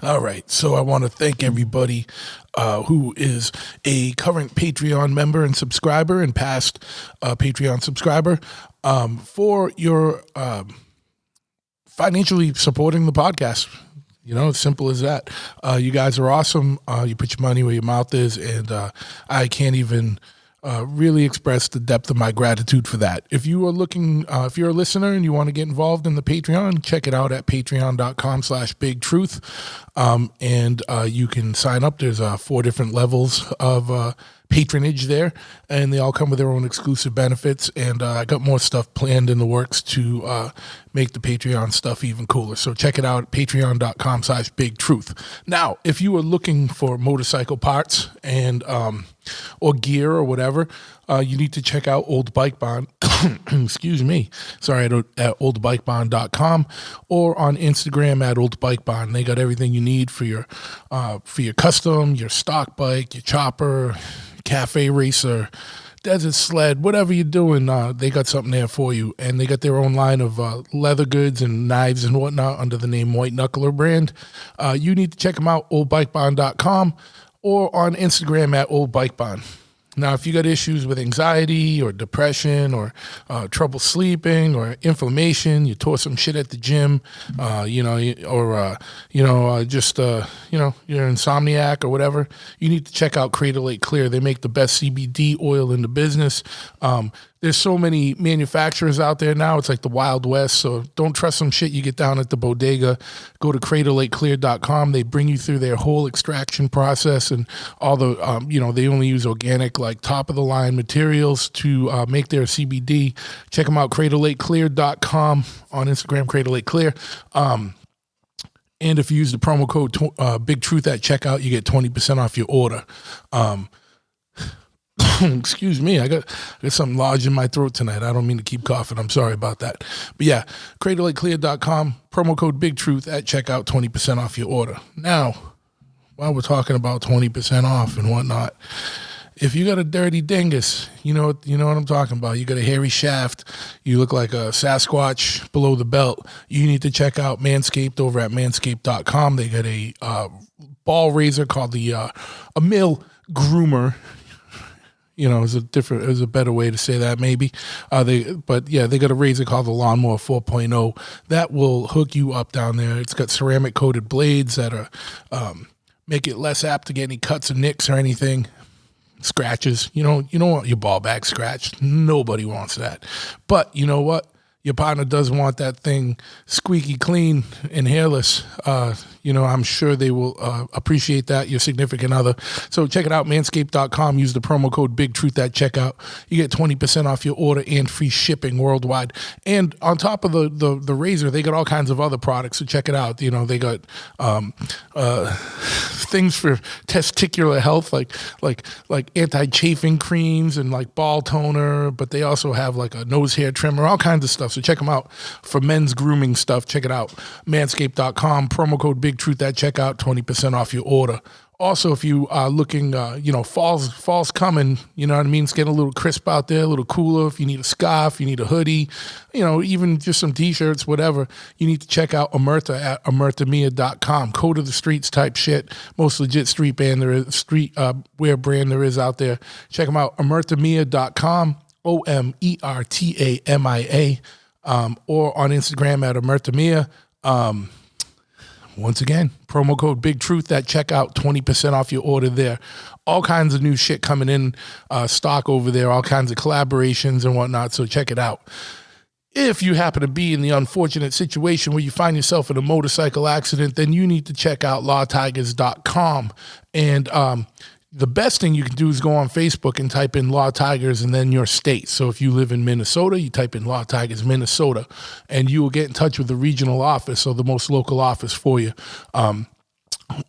All right, so I want to thank everybody who is a current Patreon member and subscriber and past Patreon subscriber for your financially supporting the podcast. You know, as simple as that. You guys are awesome. You put your money where your mouth is, and I can't even really express the depth of my gratitude for that. If you are looking, if you're a listener and you want to get involved in the Patreon, check it out at patreon.com/bigtruth. And you can sign up. There's 4 different levels of patronage there, and they all come with their own exclusive benefits. And I got more stuff planned in the works to make the Patreon stuff even cooler. So check it out at patreon.com/bigtruth. Now, if you are looking for motorcycle parts and or gear or whatever, you need to check out Old Bike Bond. Excuse me. Sorry, at oldbikebond.com or on Instagram at Old Bike Bond. They got everything you need for your custom, your stock bike, your chopper, cafe racer, desert sled, whatever you're doing. They got something there for you, and they got their own line of leather goods and knives and whatnot under the name White Knuckler brand. You need to check them out, oldbikebond.com or on Instagram at Old Bike Bond. Now, if you got issues with anxiety or depression or trouble sleeping or inflammation, you tore some shit at the gym, you're insomniac or whatever, you need to check out Cradle Lake Clear. They make the best CBD oil in the business. There's so many manufacturers out there now. It's like the Wild West. So don't trust some shit you get down at the bodega. Go to cradlelakeclear.com. They bring you through their whole extraction process and all the, they only use organic, like top of the line materials to make their CBD. Check them out, cradlelakeclear.com, on Instagram, cradlelakeclear. And if you use the promo code Big Truth at checkout, you get 20% off your order. Excuse me, I got something lodged in my throat tonight. I don't mean to keep coughing. I'm sorry about that. But yeah, cradlelakeclear.com, promo code Big Truth at checkout, 20% off your order. Now, while we're talking about 20% off and whatnot, if you got a dirty dingus, you know what I'm talking about. You got a hairy shaft, you look like a Sasquatch below the belt, you need to check out Manscaped over at manscaped.com. They got a ball razor called the a male groomer. Is a better way to say that maybe. They got a razor called the Lawnmower 4.0 that will hook you up down there. It's got ceramic coated blades that are make it less apt to get any cuts or nicks or anything. Scratches. You don't want your ball bag scratched. Nobody wants that. But you know what? Your partner doesn't want that thing squeaky clean and hairless. I'm sure they will appreciate that, your significant other. So check it out, manscaped.com. Use the promo code BigTruth at checkout. You get 20% off your order and free shipping worldwide. And on top of the razor, they got all kinds of other products. So check it out. They got things for testicular health, like anti-chafing creams and like ball toner. But they also have like a nose hair trimmer, all kinds of stuff. So check them out for men's grooming stuff. Check it out, manscaped.com. Promo code BigTruth at checkout, 20% off your order. Also, if you are looking, fall's coming, you know what I mean? It's getting a little crisp out there, a little cooler. If you need a scarf, you need a hoodie, even just some T-shirts, whatever, you need to check out Omerta at omertamia.com. Code of the streets type shit. Most legit street wear brand there is out there. Check them out, omertamia.com, OMERTAMIA, or on Instagram at omertamia. Once again, promo code Big Truth at checkout, 20% off your order there. All kinds of new shit coming in stock over there, all kinds of collaborations and whatnot, so check it out. If you happen to be in the unfortunate situation where you find yourself in a motorcycle accident, then you need to check out lawtigers.com. And the best thing you can do is go on Facebook and type in Law Tigers and then your state. So if you live in Minnesota, you type in Law Tigers Minnesota, and you will get in touch with the regional office or the most local office for you.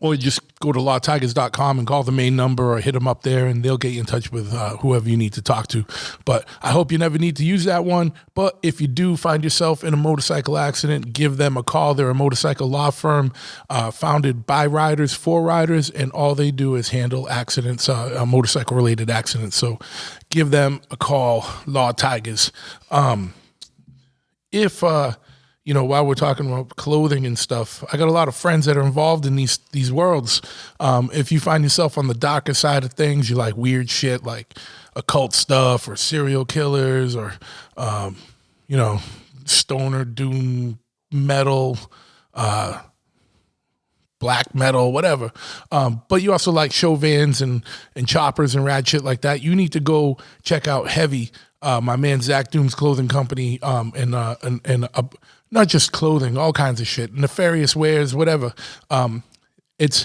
Or just go to lawtigers.com and call the main number or hit them up there, and they'll get you in touch with whoever you need to talk to. But I hope you never need to use that one. But if you do find yourself in a motorcycle accident, give them a call. They're a motorcycle law firm founded by riders for riders, and all they do is handle accidents, motorcycle-related accidents. So give them a call, Law Tigers. If while we're talking about clothing and stuff, I got a lot of friends that are involved in these worlds. If you find yourself on the darker side of things, you like weird shit like occult stuff or serial killers or, stoner doom metal, black metal, whatever. But you also like show vans and choppers and rad shit like that. You need to go check out Heavy, my man Zach Doom's clothing company, and not just clothing, all kinds of shit, nefarious wares, whatever. It's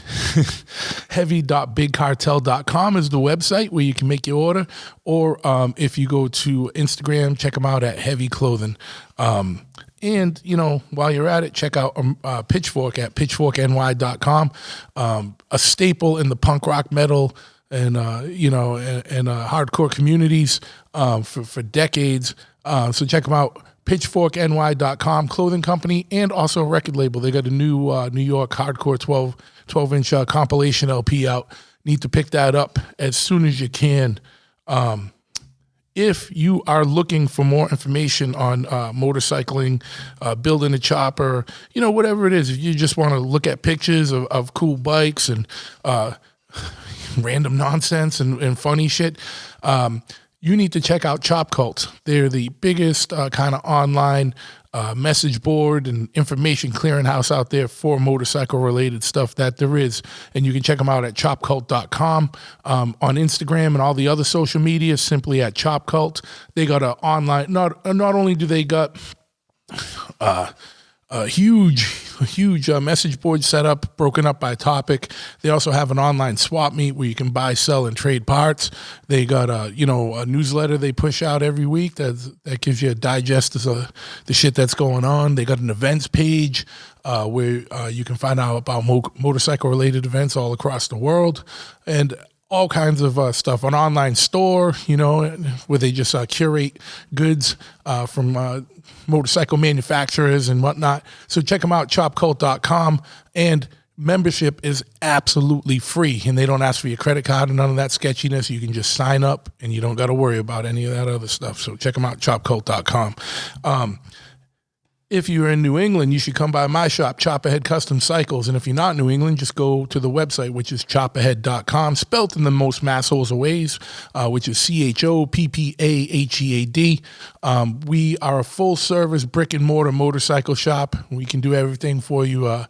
heavy.bigcartel.com is the website where you can make your order. Or if you go to Instagram, check them out at Heavy Clothing. And, while you're at it, check out Pitchfork at pitchforkny.com. A staple in the punk rock metal and hardcore communities for decades. So check them out. pitchforkny.com, clothing company, and also a record label. They got a new New York hardcore 12-inch compilation LP out. Need to pick that up as soon as you can. If you are looking for more information on motorcycling, building a chopper, whatever it is, if you just want to look at pictures of cool bikes and random nonsense and funny shit, you need to check out Chop Cult. They're the biggest kind of online message board and information clearinghouse out there for motorcycle-related stuff that there is. And you can check them out at chopcult.com, on Instagram and all the other social media, simply at Chop Cult. They got an online, not only do they got a huge message board set up, broken up by topic. They also have an online swap meet where you can buy, sell, and trade parts. They got a newsletter they push out every week that gives you a digest of the shit that's going on. They got an events page where you can find out about motorcycle-related events all across the world, and all kinds of stuff. An online store, where they just curate goods from motorcycle manufacturers and whatnot. So check them out, chopcult.com. And membership is absolutely free, and they don't ask for your credit card and none of that sketchiness. You can just sign up, and you don't got to worry about any of that other stuff. So check them out, chopcult.com. If you're in New England, you should come by my shop, Chopperhead Custom Cycles. And if you're not in New England, just go to the website, which is chopperhead.com, spelt in the most massholes of ways, which is CHOPPAHEAD. We are a full-service brick-and-mortar motorcycle shop. We can do everything for you,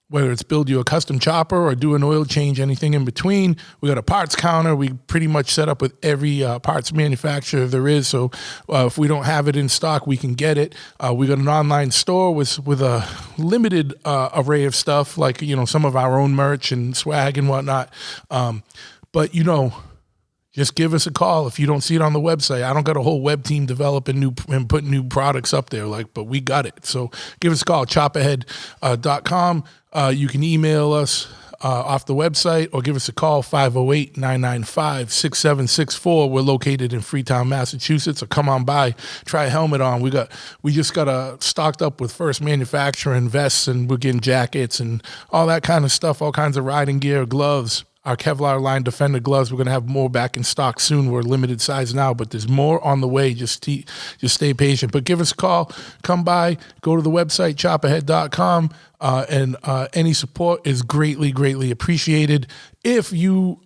whether it's build you a custom chopper or do an oil change, anything in between. We got a parts counter. We pretty much set up with every parts manufacturer there is. So if we don't have it in stock, we can get it. We got an online store with a limited array of stuff, like, some of our own merch and swag and whatnot. But, just give us a call if you don't see it on the website. I don't got a whole web team developing and putting new products up there, but we got it. So give us a call, chopperhead.com. You can email us off the website or give us a call, 508-995-6764. We're located in Freetown, Massachusetts. Or come on by, try a helmet on. We just got stocked up with first manufacturing vests, and we're getting jackets and all that kind of stuff, all kinds of riding gear, gloves. Our Kevlar line Defender gloves, we're going to have more back in stock soon. We're limited size now, but there's more on the way. Just stay patient. But give us a call. Come by. Go to the website, chopperhead.com, and any support is greatly, greatly appreciated. If you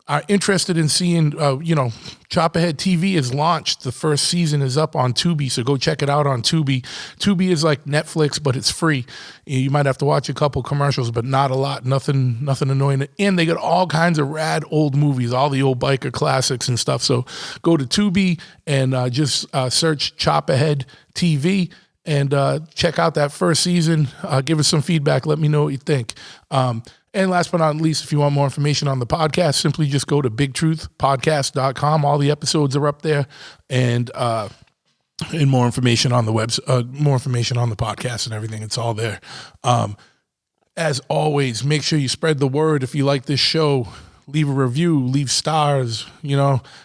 are interested in seeing, Chopperhead TV is launched. The first season is up on Tubi, so go check it out on Tubi. Tubi is like Netflix, but it's free. You might have to watch a couple commercials, but not a lot. Nothing annoying. And they got all kinds of rad old movies, all the old biker classics and stuff. So go to Tubi and just search Chopperhead TV and check out that first season. Give us some feedback. Let me know what you think. And last but not least, if you want more information on the podcast, simply just go to bigtruthpodcast.com. All the episodes are up there, and more information on the more information on the podcast and everything. It's all there. As always, make sure you spread the word. If you like this show, leave a review, leave stars,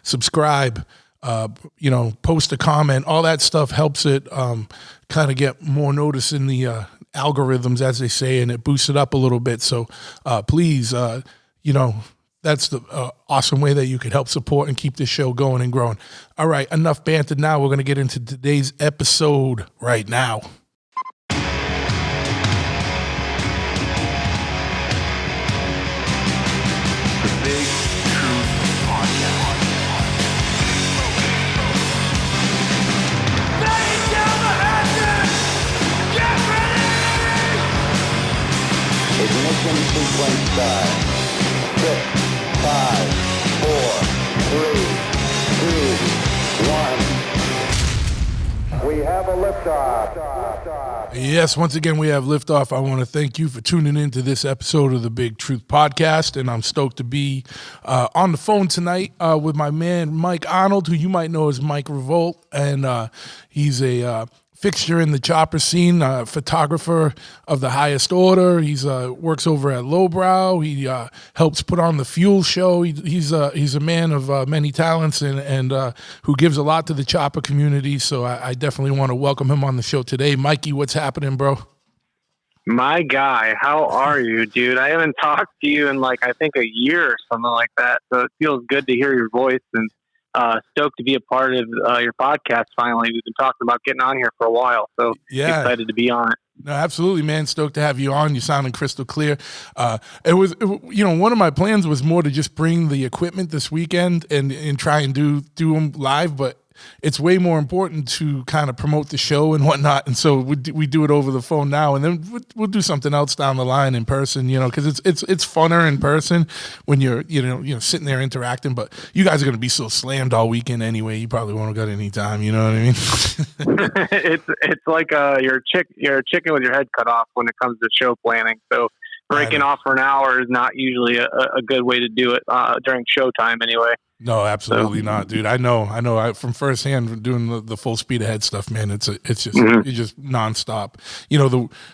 subscribe, post a comment. All that stuff helps it kind of get more notice in the algorithms, as they say, and it boosts it up a little bit. So please, that's the awesome way that you could help support and keep this show going and growing. All right, enough banter now. We're going to get into today's episode right now. Ignition sequence start. 6, 5, 4, 3, 2, 1. We have a liftoff. Yes, once again, we have liftoff. I want to thank you for tuning in to this episode of the Big Truth Podcast, and I'm stoked to be on the phone tonight with my man, Mike Arnold, who you might know as Mikey Revolt, and he's a fixture in the chopper scene, photographer of the highest order. He's works over at Lowbrow. He helps put on the Fuel Show. He's a man of many talents and who gives a lot to the chopper community. So I definitely want to welcome him on the show today. Mikey, what's happening, bro? My guy, how are you, dude? I haven't talked to you in I think a year or something like that. So it feels good to hear your voice and stoked to be a part of your podcast. Finally, we've been talking about getting on here for a while, so excited to be on it. No, absolutely, man. Stoked to have you on. You're sounding crystal clear. One of my plans was more to just bring the equipment this weekend and try and do them live, but it's way more important to kind of promote the show and whatnot. And so we do it over the phone now, and then we'll do something else down the line in person, because it's funner in person when you're sitting there interacting. But you guys are going to be so slammed all weekend anyway. You probably won't have got any time. You know what I mean? It's like you're a chicken with your head cut off when it comes to show planning. So breaking off for an hour is not usually a good way to do it during showtime anyway. No, absolutely not, dude. I know. From firsthand doing the full speed ahead stuff, man. It's just nonstop.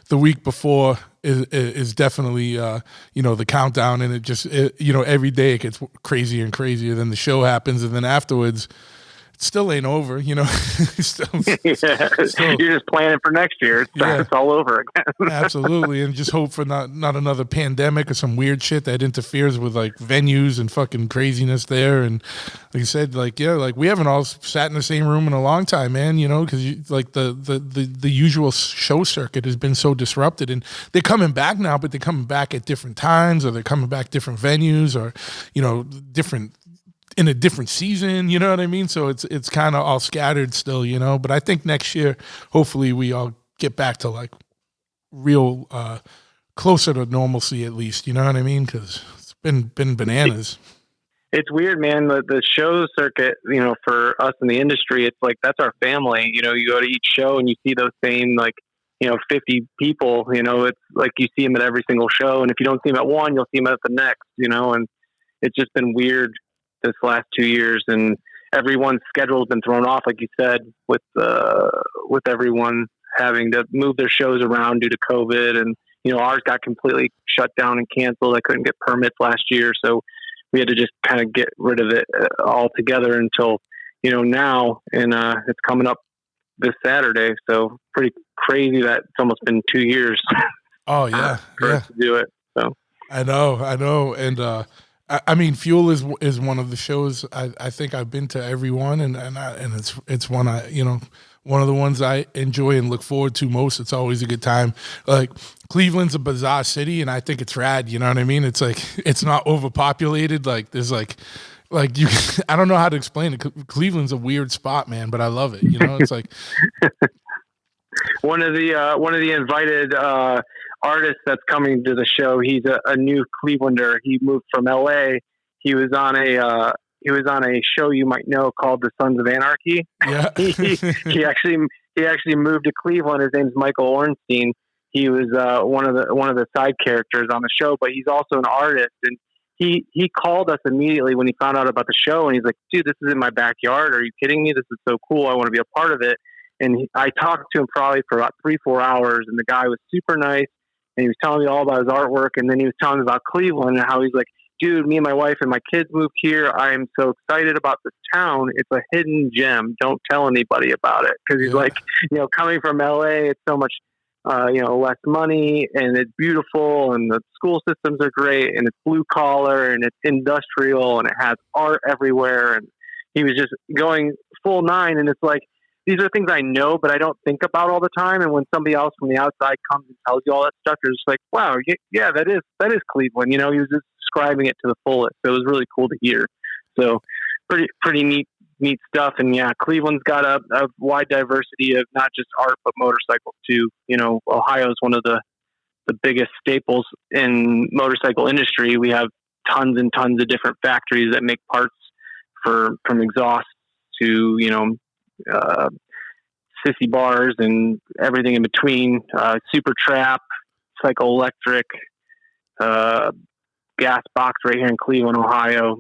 The week before is definitely the countdown, and every day it gets crazier and crazier. Then the show happens, and then afterwards, it still ain't over. Still, you're just planning for next year. It's all over again. Absolutely, and just hope for not another pandemic or some weird shit that interferes with venues and fucking craziness there. And like you said, we haven't all sat in the same room in a long time, man. Because the usual show circuit has been so disrupted, and they're coming back now, but they're coming back at different times, or they're coming back different venues, or different. In a different season, you know what I mean? So it's kind of all scattered still, but I think next year, hopefully we all get back to real closer to normalcy at least, you know what I mean? Because it's been bananas. It's weird, man. The show circuit, for us in the industry, it's that's our family. You go to each show and you see those same 50 people, it's you see them at every single show. And if you don't see them at one, you'll see them at the next, and it's just been weird this last 2 years, and everyone's schedule has been thrown off, like you said, with everyone having to move their shows around due to COVID, and ours got completely shut down and canceled. I couldn't get permits last year, so we had to just kind of get rid of it altogether until now, and it's coming up this Saturday. So pretty crazy that it's almost been 2 years. Oh yeah, for us to do it. So I know, and. I mean, Fuel is one of the shows I think I've been to every one, and it's one one of the ones I enjoy and look forward to most. It's always a good time. Cleveland's a bizarre city, and I think it's rad. You know what I mean? It's it's not overpopulated. There's I don't know how to explain it. Cleveland's a weird spot, man, but I love it. It's one of the invited artist that's coming to the show. He's a new Clevelander. He moved from LA. He was on a show you might know called The Sons of Anarchy. Yeah. he actually moved to Cleveland. His name's Michael Orenstein. He was one of the side characters on the show, but he's also an artist. And he called us immediately when he found out about the show, and he's like, "Dude, this is in my backyard. Are you kidding me? This is so cool. I want to be a part of it." And I talked to him probably for about 3-4 hours, and the guy was super nice. And he was telling me all about his artwork, and then he was telling me about Cleveland and how he's like, "Dude, me and my wife and my kids moved here. I am so excited about this town. It's a hidden gem. Don't tell anybody about it." Because he's coming from LA, it's so much less money, and it's beautiful, and the school systems are great, and it's blue collar, and it's industrial, and it has art everywhere. And he was just going full nine. And it's like, these are things I know, but I don't think about all the time. And when somebody else from the outside comes and tells you all that stuff, you're just like, wow, yeah, that is Cleveland. He was just describing it to the fullest. So it was really cool to hear. So pretty neat stuff. And yeah, Cleveland's got a wide diversity of not just art, but motorcycles too. Ohio is one of the biggest staples in motorcycle industry. We have tons and tons of different factories that make parts from exhaust to, sissy bars and everything in between, super trap, cycle electric, gas box right here in Cleveland, Ohio,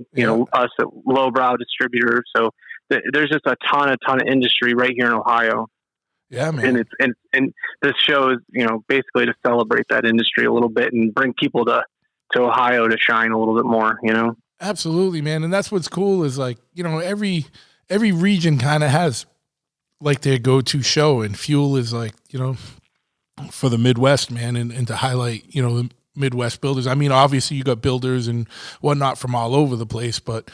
us at Lowbrow distributor. So there's just a ton of industry right here in Ohio. Yeah, man. And this show is, basically to celebrate that industry a little bit and bring people to Ohio to shine a little bit more, Absolutely, man. And that's what's cool is like, every region kind of has like their go-to show, and Fuel is like, for the Midwest, man, and to highlight, the Midwest builders. I mean, obviously you got builders and whatnot from all over the place, but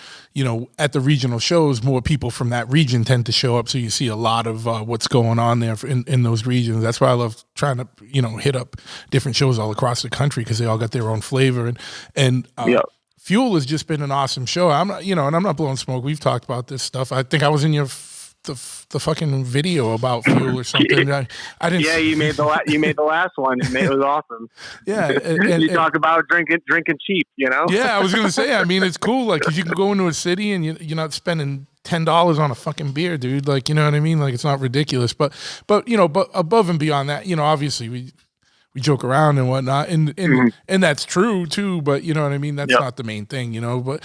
at the regional shows, more people from that region tend to show up. So you see a lot of what's going on there in those regions. That's why I love trying to, hit up different shows all across the country, because they all got their own flavor. And Fuel has just been an awesome show. I'm not, and I'm not blowing smoke. We've talked about this stuff. I think I was in your the fucking video about Fuel or something. I didn't. Yeah, you made the last one. It was awesome. Yeah, you talk about drinking cheap. Yeah, I was gonna say. I mean, it's cool, like, because you can go into a city and you're not spending $10 on a fucking beer, dude. Like, you know what I mean? Like, it's not ridiculous. But above and beyond that, obviously we joke around and whatnot, and that's true too. But you know what I mean? That's not the main thing, But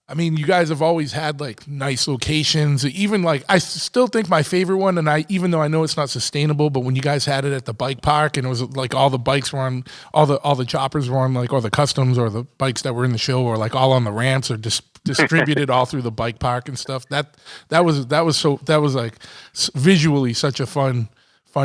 I mean, you guys have always had like nice locations. Even like, I still think my favorite one, and even though I know it's not sustainable, but when you guys had it at the bike park, and it was like all the bikes were on, all the choppers were on, like, or the customs, or the bikes that were in the show, or like all on the ramps, or distributed all through the bike park and stuff. That was like visually such a fun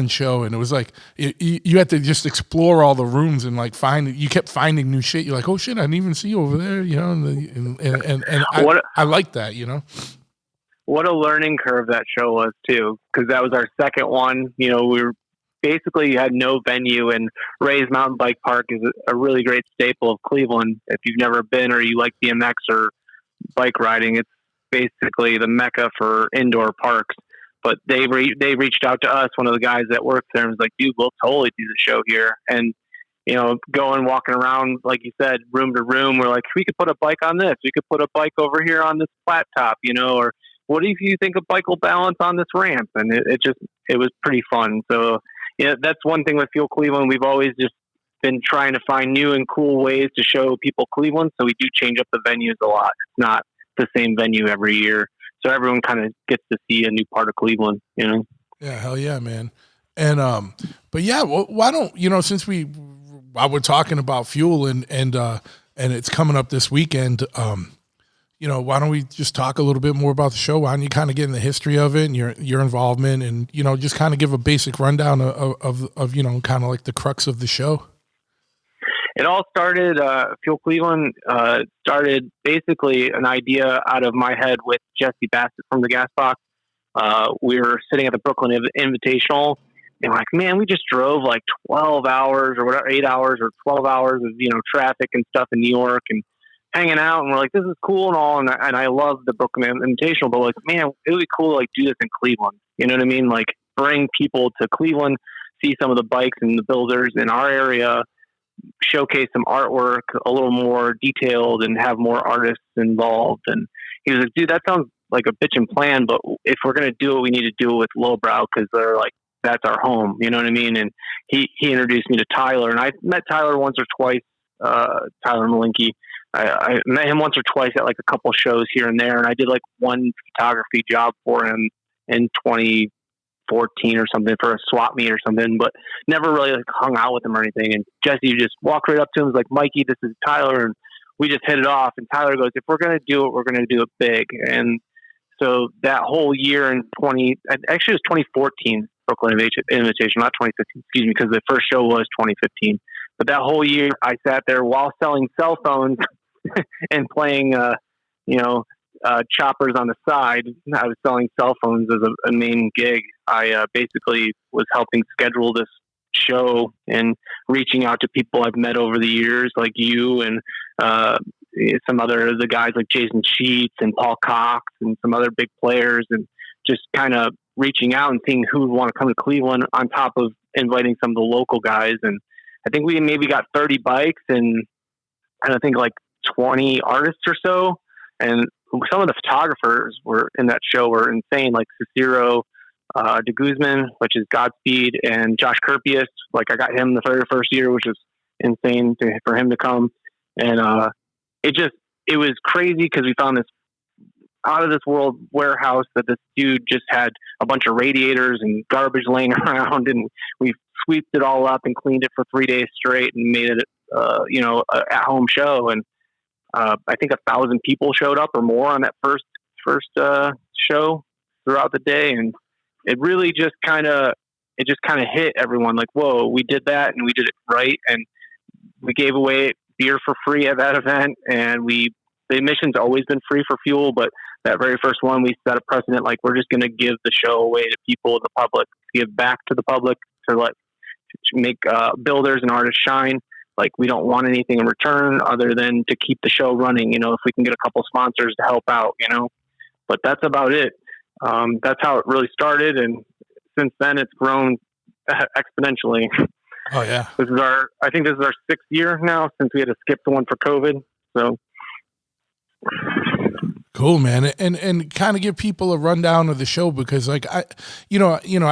show. And it was like you had to just explore all the rooms and like you kept finding new shit. You're like, oh shit, I didn't even see over there, and I like that. What a learning curve that show was too, because that was our second one. We were basically had no venue, and Ray's Mountain Bike Park is a really great staple of Cleveland. If you've never been, or you like BMX or bike riding, it's basically the mecca for indoor parks. But they reached out to us, one of the guys that works there, and was like, dude, we'll totally do the show here. And, walking around, like you said, room to room, we're like, we could put a bike on this. We could put a bike over here on this flat top, or what if you think a bike will balance on this ramp? And it was pretty fun. So, that's one thing with Fuel Cleveland. We've always just been trying to find new and cool ways to show people Cleveland. So we do change up the venues a lot. It's not the same venue every year. So everyone kind of gets to see a new part of Cleveland, Yeah, hell yeah, man. And but yeah, why don't since while we're talking about Fuel and it's coming up this weekend, why don't we just talk a little bit more about the show? Why don't you kind of get in the history of it and your involvement, and just kind of give a basic rundown of kind of like the crux of the show. It all started, Fuel Cleveland started basically an idea out of my head with Jesse Bassett from the Gas Box. We were sitting at the Brooklyn Invitational, and we're like, man, we just drove like 12 hours or whatever, 8 hours or 12 hours of, traffic and stuff in New York and hanging out. And we're like, this is cool and all. And I love the Brooklyn Invitational, but like, man, it would be cool to like do this in Cleveland. You know what I mean? Like, bring people to Cleveland, see some of the bikes and the builders in our area, showcase some artwork a little more detailed, and have more artists involved. And he was like, dude, that sounds like a bitchin' plan, but if we're going to do it, we need to do it with Lowbrow, because they're like, that's our home. You know what I mean? And he introduced me to Tyler, and I met Tyler once or twice, Tyler Malinky. I met him once or twice at like a couple shows here and there. And I did like one photography job for him in 2014 or something for a swap meet or something, but never really like hung out with him or anything. And Jesse just walked right up to him, was like, Mikey, this is Tyler. And we just hit it off. And Tyler goes, if we're going to do it, we're going to do it big. And so that whole year in it was 2014, Brooklyn Invitational, not 2015, excuse me, because the first show was 2015. But that whole year, I sat there while selling cell phones and playing, choppers on the side. I was selling cell phones as a main gig. I basically was helping schedule this show and reaching out to people I've met over the years, like you and some other the guys like Jason Sheets and Paul Cox and some other big players, and just kind of reaching out and seeing who would want to come to Cleveland on top of inviting some of the local guys. And I think we maybe got 30 bikes and I think like 20 artists or so. And some of the photographers were in that show were insane, like Cicero de Guzman, which is Godspeed, and Josh Kerpius. Like I got him the very first year, which was insane for him to come. And it was crazy because we found this out of this world warehouse that this dude just had a bunch of radiators and garbage laying around, and we sweeped it all up and cleaned it for 3 days straight and made it, a at-home show. And I think 1,000 people showed up or more on that first show throughout the day, and it really just kind of hit everyone like, whoa, we did that and we did it right, and we gave away beer for free at that event, and the admission's always been free for fuel, but that very first one we set a precedent, like we're just going to give the show away to people, the public, give back to the public to make builders and artists shine. Like we don't want anything in return other than to keep the show running, if we can get a couple sponsors to help out, but that's about it. That's how it really started. And since then it's grown exponentially. Oh yeah. I think this is our 6th year now since we had to skip the one for COVID. So cool, man. And kind of give people a rundown of the show, because like I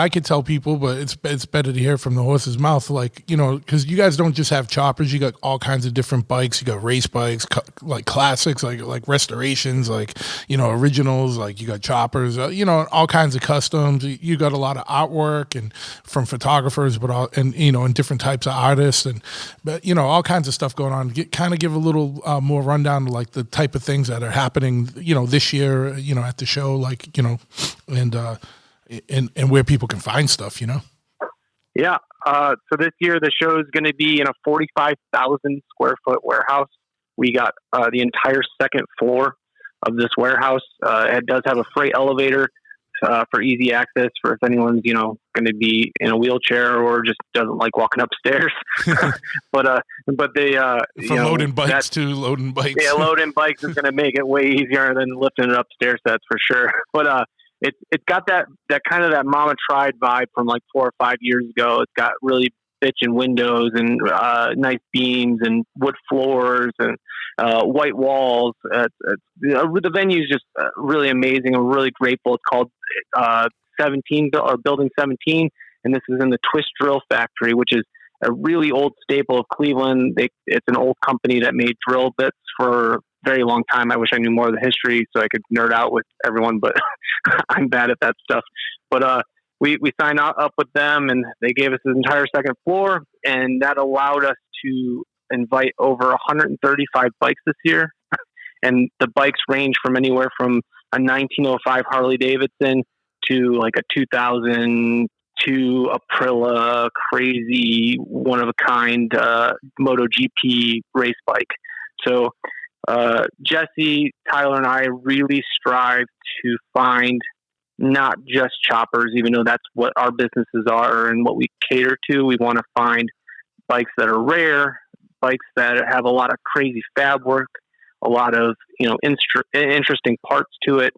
could tell people, but it's better to hear from the horse's mouth, like, because you guys don't just have choppers, you got all kinds of different bikes. You got race bikes, like classics, like restorations, like, originals, like you got choppers, all kinds of customs. You got a lot of artwork and from photographers, and different types of artists, but all kinds of stuff going on. Give a little more rundown of like the type of things that are happening, this year, at the show, like, and where people can find stuff, Yeah. So this year the show is going to be in a 45,000 square foot warehouse. We got the entire second floor of this warehouse. It does have a freight elevator for easy access for if anyone's, going to be in a wheelchair or just doesn't like walking upstairs. but they, loading bikes. Yeah, loading bikes is going to make it way easier than lifting it upstairs. That's for sure. But it's got that kind of that Mama Tried vibe from like 4 or 5 years ago. It's got really bitchin' windows and nice beams and wood floors and white walls. The venue is just really amazing. I'm really grateful. It's called 17 or Building 17, and this is in the Twist Drill Factory, which is a really old staple of Cleveland. It's an old company that made drill bits for a very long time. I wish I knew more of the history so I could nerd out with everyone, but I'm bad at that stuff. But we signed up with them, and they gave us this entire second floor, and that allowed us to invite over 135 bikes this year. And the bikes range from anywhere from a 1905 Harley Davidson to like a 2002 Aprilia crazy one of a kind MotoGP race bike. So Jesse, Tyler, and I really strive to find not just choppers, even though that's what our businesses are and what we cater to. We want to find bikes that are rare, bikes that have a lot of crazy fab work, a lot of interesting parts to it,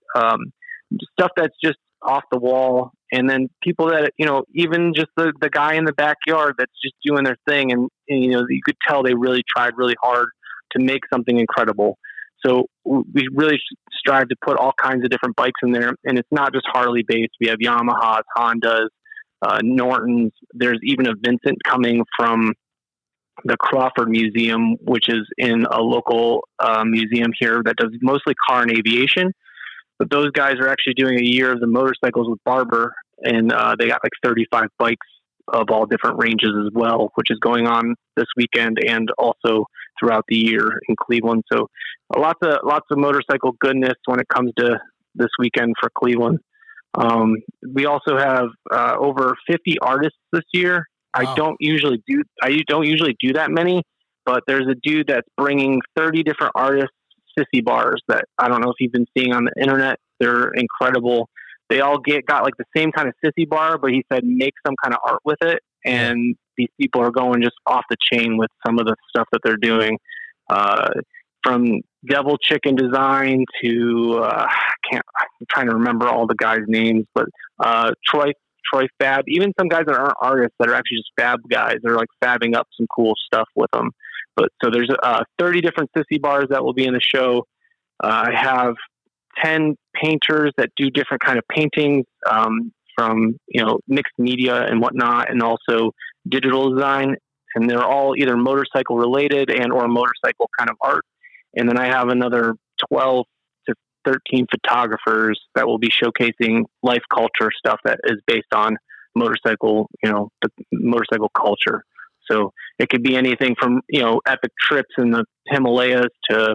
stuff that's just off the wall, and then people that even just the guy in the backyard that's just doing their thing, and you could tell they really tried really hard to make something incredible. So we really strive to put all kinds of different bikes in there, and it's not just Harley based. We have Yamahas, Hondas, Nortons. There's even a Vincent coming from the Crawford Museum, which is in a local museum here that does mostly car and aviation. But those guys are actually doing a year of the motorcycles with Barber, and they got like 35 bikes of all different ranges as well, which is going on this weekend and also throughout the year in Cleveland. So lots of motorcycle goodness when it comes to this weekend for Cleveland. We also have over 50 artists this year. Wow. I don't usually do that many, but there's a dude that's bringing 30 different artists sissy bars that I don't know if you've been seeing on the internet. They're incredible. They all got like the same kind of sissy bar, but he said make some kind of art with it. And these people are going just off the chain with some of the stuff that they're doing. From devil chicken design to I'm trying to remember all the guys' names, but Troy Fab, even some guys that aren't artists that are actually just fab guys. They're like fabbing up some cool stuff with them. But so there's 30 different sissy bars that will be in the show. I have 10 painters that do different kind of paintings from mixed media and whatnot, and also digital design. And they're all either motorcycle related and or motorcycle kind of art. And then I have another 12 to 13 photographers that will be showcasing life culture stuff that is based on motorcycle, the motorcycle culture. So it could be anything from, epic trips in the Himalayas to,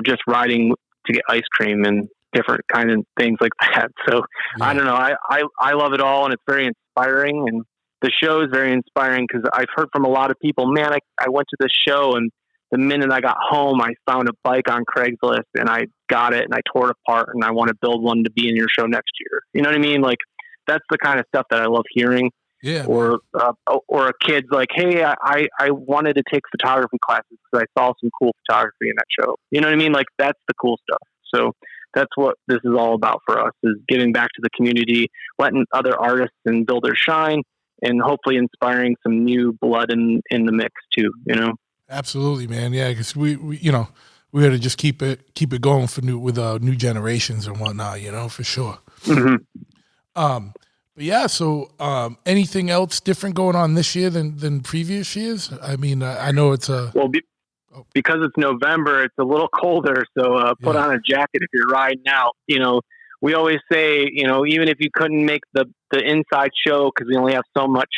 just riding to get ice cream and different kind of things like that. So I don't know. I love it all, and it's very inspiring. And the show is very inspiring because I've heard from a lot of people, man, I went to this show, and the minute I got home, I found a bike on Craigslist and I got it and I tore it apart, and I want to build one to be in your show next year. You know what I mean? Like, that's the kind of stuff that I love hearing. Yeah. Or a kid's like, hey, I wanted to take photography classes because I saw some cool photography in that show. You know what I mean? Like, that's the cool stuff. So that's what this is all about for us, is giving back to the community, letting other artists and builders shine, and hopefully inspiring some new blood in the mix too, Absolutely, man. Yeah, because we got to just keep it going with new generations and whatnot, for sure. Mm-hmm. But yeah, so anything else different going on this year than previous years? I mean, I know it's because it's November, it's a little colder, so put on a jacket if you're riding out. We always say, even if you couldn't make the inside show because we only have so much,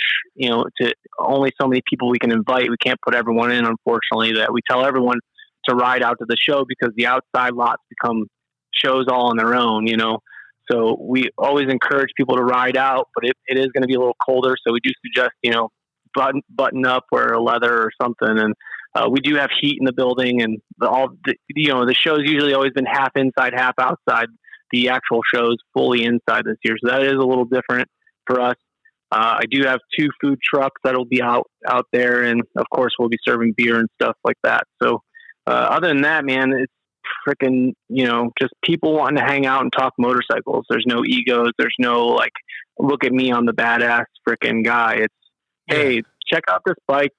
only so many people we can invite. We can't put everyone in, unfortunately. That we tell everyone to ride out to the show because the outside lots become shows all on their own. So we always encourage people to ride out, but it is going to be a little colder. So we do suggest, button up, wear a leather or something. And we do have heat in the building, and the show's usually always been half inside, half outside. The actual show's fully inside this year. So that is a little different for us. I do have 2 food trucks that'll be out there. And of course we'll be serving beer and stuff like that. So other than that, man, it's freaking, just people wanting to hang out and talk motorcycles. There's no egos. There's no like, look at me, I'm the badass freaking guy. It's, hey, check out this bike.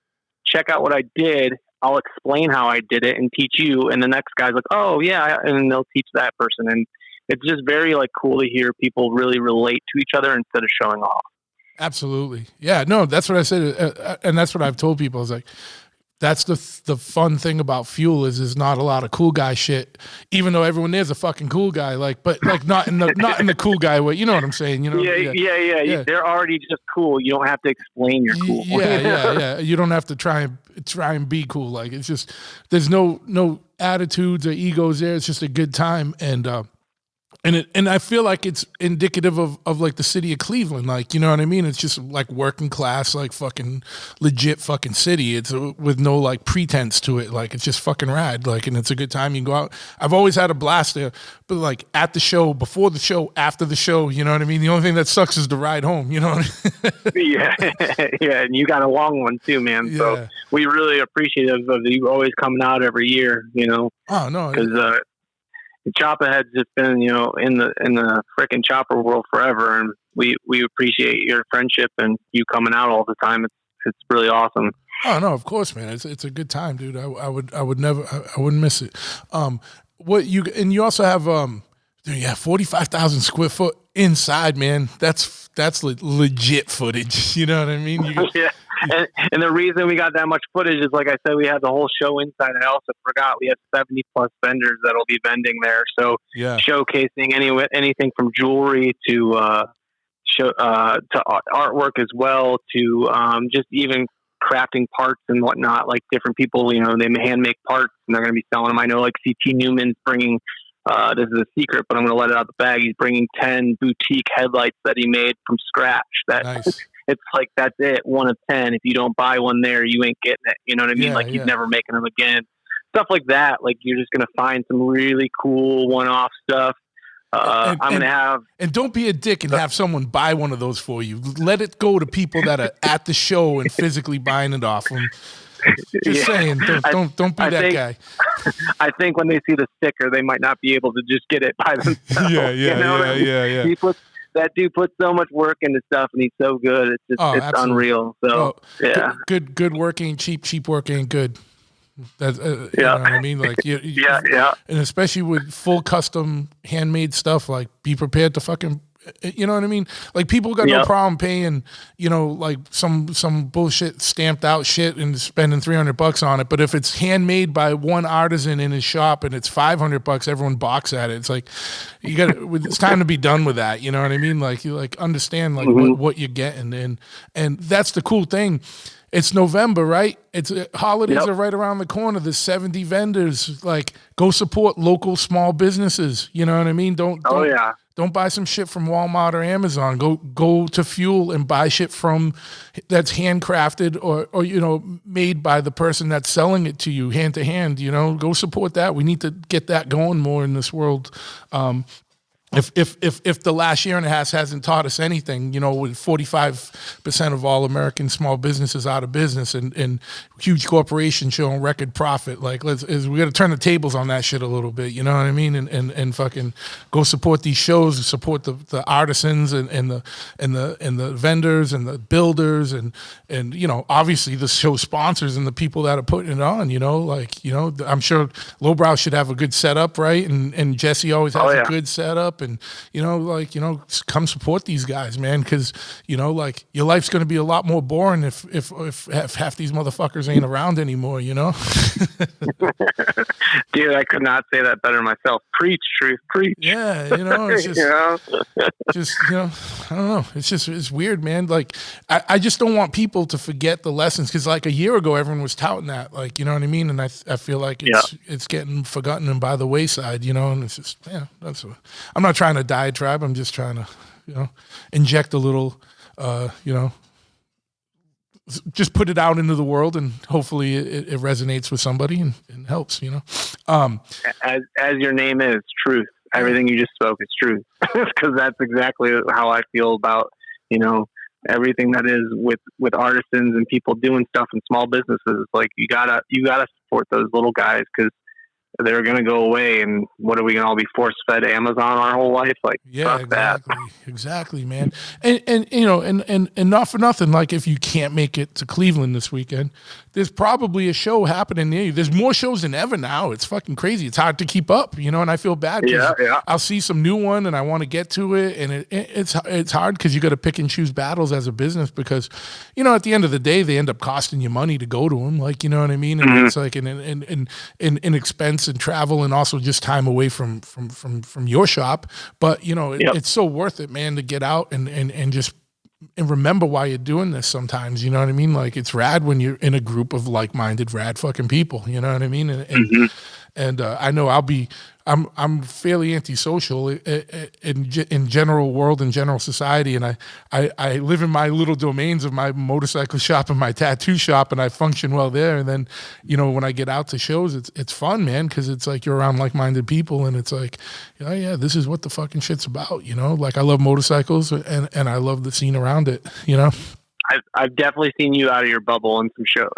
Check out what I did. I'll explain how I did it and teach you. And the next guy's like, oh yeah. And they'll teach that person. And it's just very like cool to hear people really relate to each other instead of showing off. Absolutely. Yeah, no, that's what I said. And that's what I've told people. I was like, that's the fun thing about Fuel is there's not a lot of cool guy shit, even though everyone there's a fucking cool guy, but not in the cool guy way. You know what I'm saying? Yeah. They're already just cool. You don't have to explain you're cool. Yeah. You don't have to try and be cool. Like, it's just, there's no attitudes or egos there. It's just a good time. And I feel like it's indicative of like the city of Cleveland. Like, you know what I mean? It's just like working class, like fucking legit fucking city. It's with no like pretense to it. Like, it's just fucking rad. Like, and it's a good time. You can go out. I've always had a blast there, but like at the show, before the show, after the show, you know what I mean? The only thing that sucks is the ride home, you know what I mean? Yeah. And you got a long one too, man. Yeah. So we really appreciative of you always coming out every year, Oh, no. Because, Chopperhead's just been, in the freaking chopper world forever, and we appreciate your friendship and you coming out all the time. It's really awesome. Oh no, of course, man. It's a good time, dude. I wouldn't miss it. You also have 45,000 square foot inside, man. That's legit footage. You know what I mean? Yeah. And the reason we got that much footage is, like I said, we had the whole show inside. I also forgot we have 70 plus vendors that'll be vending there. So showcasing anything from jewelry to artwork as well, to just even crafting parts and whatnot. Like different people, they hand make parts and they're going to be selling them. I know like CT Newman's bringing this is a secret, but I'm going to let it out the bag. He's bringing 10 boutique headlights that he made from scratch. That nice. It's like, that's it. 1 of 10. If you don't buy one there, you ain't getting it. You know what I mean? Yeah, Like, he's never making them again. Stuff like that. Like, you're just going to find some really cool one-off stuff. I'm going to have... And don't be a dick and have someone buy one of those for you. Let it go to people that are at the show and physically buying it off them. Just saying, don't be that guy. I think when they see the sticker, they might not be able to just get it by themselves. Yeah. That dude puts so much work into stuff, and he's so good. It's just it's unreal. So good work ain't cheap. Cheap work ain't good. That's you know what I mean. Like and especially with full custom handmade stuff. Like, be prepared to fucking. You know what I mean? Like, people got no problem paying, you know, like some bullshit stamped out shit and spending $300 on it. But if it's handmade by one artisan in his shop and it's $500, everyone balks at it. It's like, you got it's time to be done with that. You know what I mean? Like, you like understand like what you're getting, and that's the cool thing. It's November, right? It's holidays are right around the corner. There's 70 vendors. Like, go support local small businesses. You know what I mean? Don't buy some shit from Walmart or Amazon. Go to Fuel and buy shit from that's handcrafted or you know, made by the person that's selling it to you hand to hand. You know, go support that. We need to get that going more in this world. If the last year and a half hasn't taught us anything, you know, with 45% of all American small businesses out of business and huge corporations showing record profit, like we got to turn the tables on that shit a little bit, you know what I mean? And fucking go support these shows, support the artisans and the vendors and the builders and you know, obviously the show sponsors and the people that are putting it on, you know, like, you know, I'm sure Lowbrow should have a good setup, right? And Jesse always has a good setup. And, you know, like, you know, come support these guys, man, because, you know, like, your life's going to be a lot more boring if half these motherfuckers ain't around anymore, you know? Dude, I could not say that better myself. Preach, truth, preach. Yeah, you know, it's just, you know? Just, you know, I don't know. It's just, it's weird, man. Like, I just don't want people to forget the lessons, because, like, a year ago, everyone was touting that, like, you know what I mean? And I feel like it's getting forgotten and by the wayside, you know? And it's just, that's what, I'm not trying to diatribe. I'm just trying to, you know, inject a little, you know, just put it out into the world, and hopefully it resonates with somebody and helps, you know. As your name is, truth. Everything you just spoke is truth, because that's exactly how I feel about, you know, everything that is with artisans and people doing stuff in small businesses. Like, you gotta support those little guys, because they're going to go away, and what are we going to all be force-fed Amazon our whole life? Like, fuck exactly, man. And you know, and not for nothing, like, if you can't make it to Cleveland this weekend, there's probably a show happening near you. There's more shows than ever now. It's fucking crazy. It's hard to keep up, you know, and I feel bad. I'll see some new one and I want to get to it, and it's hard because you got to pick and choose battles as a business, because, you know, at the end of the day, they end up costing you money to go to them, like, you know what I mean? And it's like an expense and travel, and also just time away from your shop. But, you know, it's so worth it, man, to get out and just and remember why you're doing this sometimes, you know what I mean? Like, it's rad when you're in a group of like-minded rad fucking people, you know what I mean? And I know I'm fairly antisocial in general world and general society, and I live in my little domains of my motorcycle shop and my tattoo shop, and I function well there. And then, you know, when I get out to shows, it's fun, man, because it's like you're around like-minded people, and it's like, oh yeah, this is what the fucking shit's about, you know? Like, I love motorcycles, and I love the scene around it, you know? I've definitely seen you out of your bubble in some shows.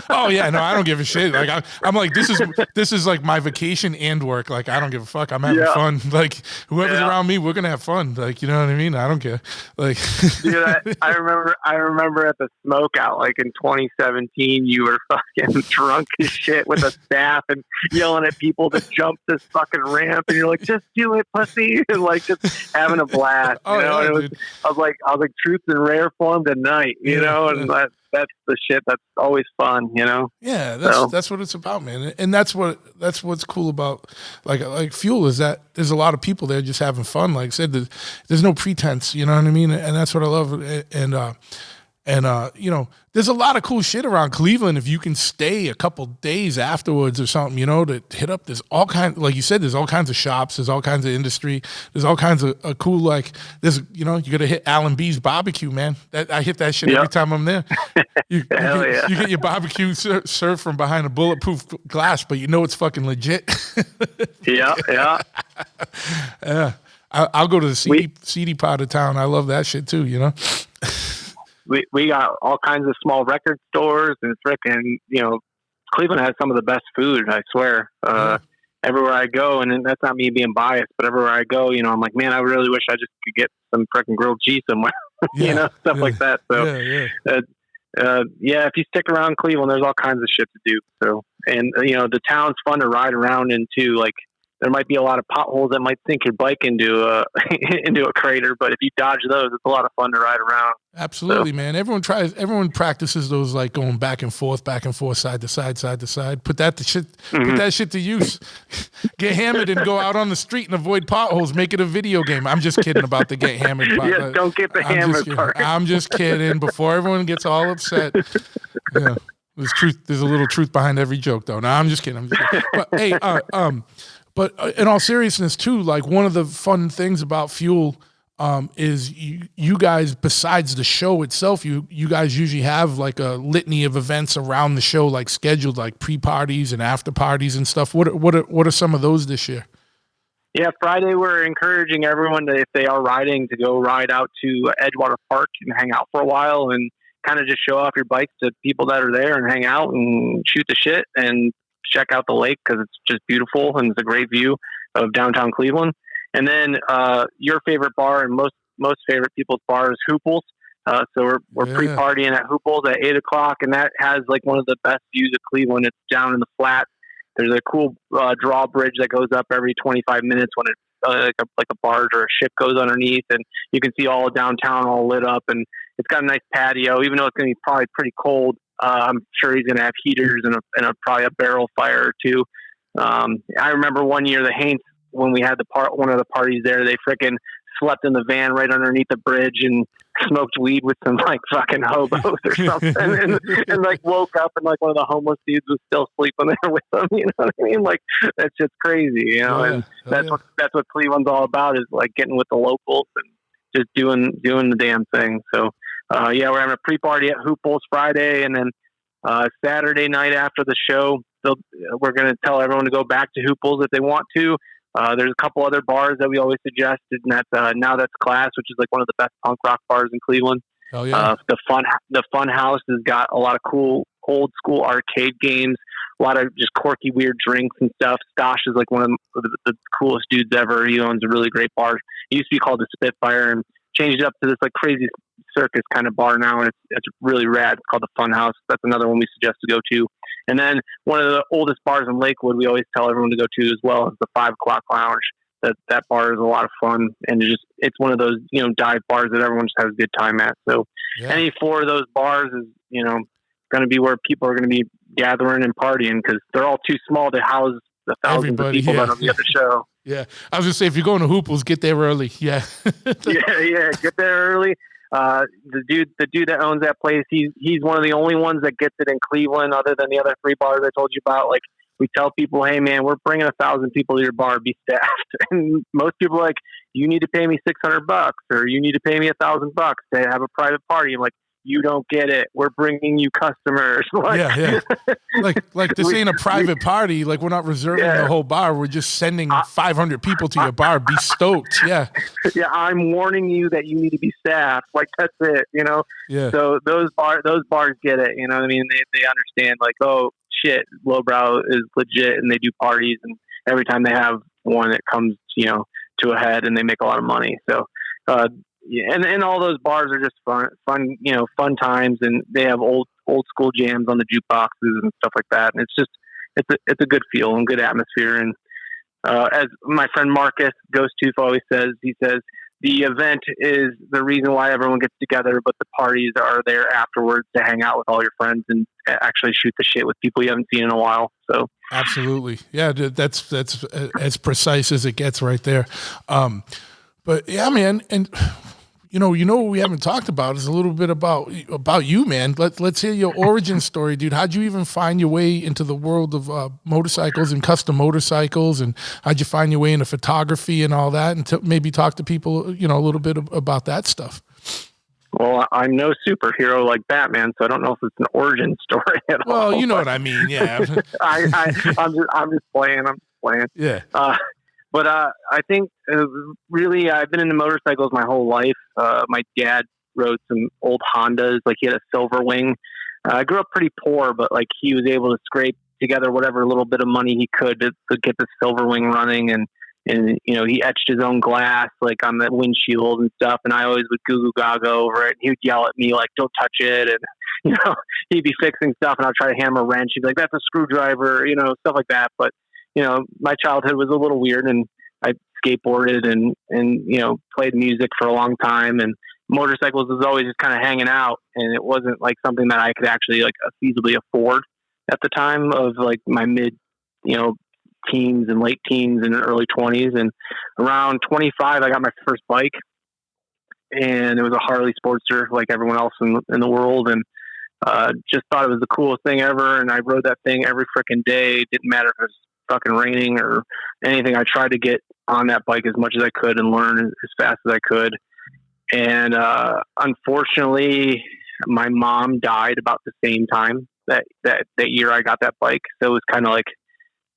Oh yeah, no, I don't give a shit. Like, I'm like, this is like my vacation and work. Like, I don't give a fuck. I'm having fun. Like, whoever's around me, we're gonna have fun. Like, you know what I mean? I don't care. Like, dude, I remember at the smoke out, like in 2017, you were fucking drunk as shit with the staff and yelling at people to jump this fucking ramp, and you're like, just do it, pussy, and like just having a blast. You know? And I was like, truth in rare form tonight. You know, and that's the shit that's always fun, you know. Yeah, that's what it's about, man. And that's what's cool about like Fuel, is that there's a lot of people there just having fun. Like I said, there's no pretense, you know what I mean? And that's what I love. And And, you know, there's a lot of cool shit around Cleveland if you can stay a couple days afterwards or something, you know, to hit up. There's all kinds, like you said, there's all kinds of shops. There's all kinds of industry. There's all kinds of cool, like, there's, you know, you got to hit Alan B's barbecue, man. I hit that shit every time I'm there. You get your barbecue served from behind a bulletproof glass, but you know it's fucking legit. Yeah. Yeah. I'll go to the seedy part of town. I love that shit too, you know? We got all kinds of small record stores, and frickin', you know, Cleveland has some of the best food, I swear. Everywhere I go, and that's not me being biased, but everywhere I go, you know, I'm like, man, I really wish I just could get some frickin' grilled cheese somewhere, you know, stuff like that. So, if you stick around Cleveland, there's all kinds of shit to do. So, and, you know, the town's fun to ride around in too. Like, there might be a lot of potholes that might sink your bike into a crater, but if you dodge those, it's a lot of fun to ride around. Absolutely, man. Everyone practices those, like going back and forth, side to side. Put that shit to use. Get hammered and go out on the street and avoid potholes. Make it a video game. I'm just kidding about the get hammered part. Yeah, don't get the hammered part. I'm just kidding. Before everyone gets all upset. Yeah. There's a little truth behind every joke, though. No, I'm just kidding. But hey, but in all seriousness, too, like one of the fun things about Fuel is you guys, besides the show itself, you guys usually have like a litany of events around the show, like scheduled, like pre-parties and after parties and stuff. What are some of those this year? Yeah, Friday we're encouraging everyone to, if they are riding, to go ride out to Edgewater Park and hang out for a while and kind of just show off your bikes to people that are there and hang out and shoot the shit and check out the lake because it's just beautiful and it's a great view of downtown Cleveland. And then your favorite bar and most favorite people's bar is Hooples. So we're pre-partying at Hooples at 8:00, and that has like one of the best views of Cleveland. It's down in the flats. There's a cool drawbridge that goes up every 25 minutes when it like a barge or a ship goes underneath, and you can see all of downtown all lit up, and it's got a nice patio. Even though it's going to be probably pretty cold, I'm sure he's going to have heaters and probably a barrel fire or two. I remember one year the Haints, when we had one of the parties there, they frickin' slept in the van right underneath the bridge and smoked weed with some like fucking hobos or something, and like woke up and like one of the homeless dudes was still sleeping there with them. You know what I mean? Like that's just crazy, you know. And that's what Cleveland's all about, is like getting with the locals and just doing the damn thing. So we're having a pre-party at Hooples Friday, and then Saturday night after the show, we're going to tell everyone to go back to Hooples if they want to. There's a couple other bars that we always suggested, and that's Now That's Class, which is like one of the best punk rock bars in Cleveland. Oh yeah. The Fun House has got a lot of cool old school arcade games, a lot of just quirky weird drinks and stuff. Stosh is like one of the coolest dudes ever. He owns a really great bar. It used to be called the Spitfire and changed it up to this like crazy circus kind of bar now, and it's really rad. It's called the Fun House. That's another one we suggest to go to. And then one of the oldest bars in Lakewood we always tell everyone to go to as well is the 5 O'Clock Lounge. That bar is a lot of fun, and it's one of those, you know, dive bars that everyone just has a good time at. So any 4 of those bars is, you know, going to be where people are going to be gathering and partying, because they're all too small to house the thousands of people that are on the other show. Yeah, I was gonna say, if you're going to Hooples, get there early. Yeah, get there early. The dude that owns that place, he's one of the only ones that gets it in Cleveland, other than the other 3 bars I told you about. Like, we tell people, hey man, we're bringing 1,000 people to your bar, be staffed. And most people are like, you need to pay me $600, or you need to pay me $1,000 to have a private party. I'm like, you don't get it. We're bringing you customers. Yeah. Like this ain't a private party. Like, we're not reserving the whole bar. We're just sending 500 people to your bar. Be stoked. Yeah. Yeah. I'm warning you that you need to be staffed. Like, that's it, you know? Yeah. So those bars get it. You know what I mean? They understand, like, oh shit, Lowbrow is legit, and they do parties, and every time they have one, it comes, you know, to a head, and they make a lot of money. So, and all those bars are just fun, you know, fun times, and they have old school jams on the jukeboxes and stuff like that. And it's a good feel and good atmosphere. And as my friend Marcus Ghost always says, he says the event is the reason why everyone gets together, but the parties are there afterwards to hang out with all your friends and actually shoot the shit with people you haven't seen in a while. So absolutely, yeah, that's as precise as it gets right there. But yeah, man, and what we haven't talked about is a little bit about you, man. Let's hear your origin story, dude. How'd you even find your way into the world of motorcycles and custom motorcycles, and how'd you find your way into photography and all that, and maybe talk to people, a little bit about that stuff. Well, I'm no superhero like Batman, so I don't know if it's an origin story at all. Well, you know what I mean, yeah. I'm just playing. Yeah. But I think really I've been into motorcycles my whole life. My dad rode some old Hondas, like he had a Silver Wing. I grew up pretty poor, but like he was able to scrape together whatever little bit of money he could to get the Silver Wing running, and he etched his own glass like on the windshield and stuff, and I always would goo goo gaga over it. He would yell at me like, "Don't touch it," and he'd be fixing stuff, and I'd try to hammer a wrench. He'd be like, "That's a screwdriver," stuff like that. But my childhood was a little weird, and I skateboarded and played music for a long time, and motorcycles was always just kind of hanging out, and it wasn't like something that I could actually like feasibly afford at the time of like my mid, teens and late teens and early 20s. And around 25, I got my first bike, and it was a Harley Sportster like everyone else in the world, and just thought it was the coolest thing ever. And I rode that thing every freaking day. It didn't matter if it was fucking raining or anything. I tried to get on that bike as much as I could and learn as fast as I could. And unfortunately, my mom died about the same time that year I got that bike. So it was kind of like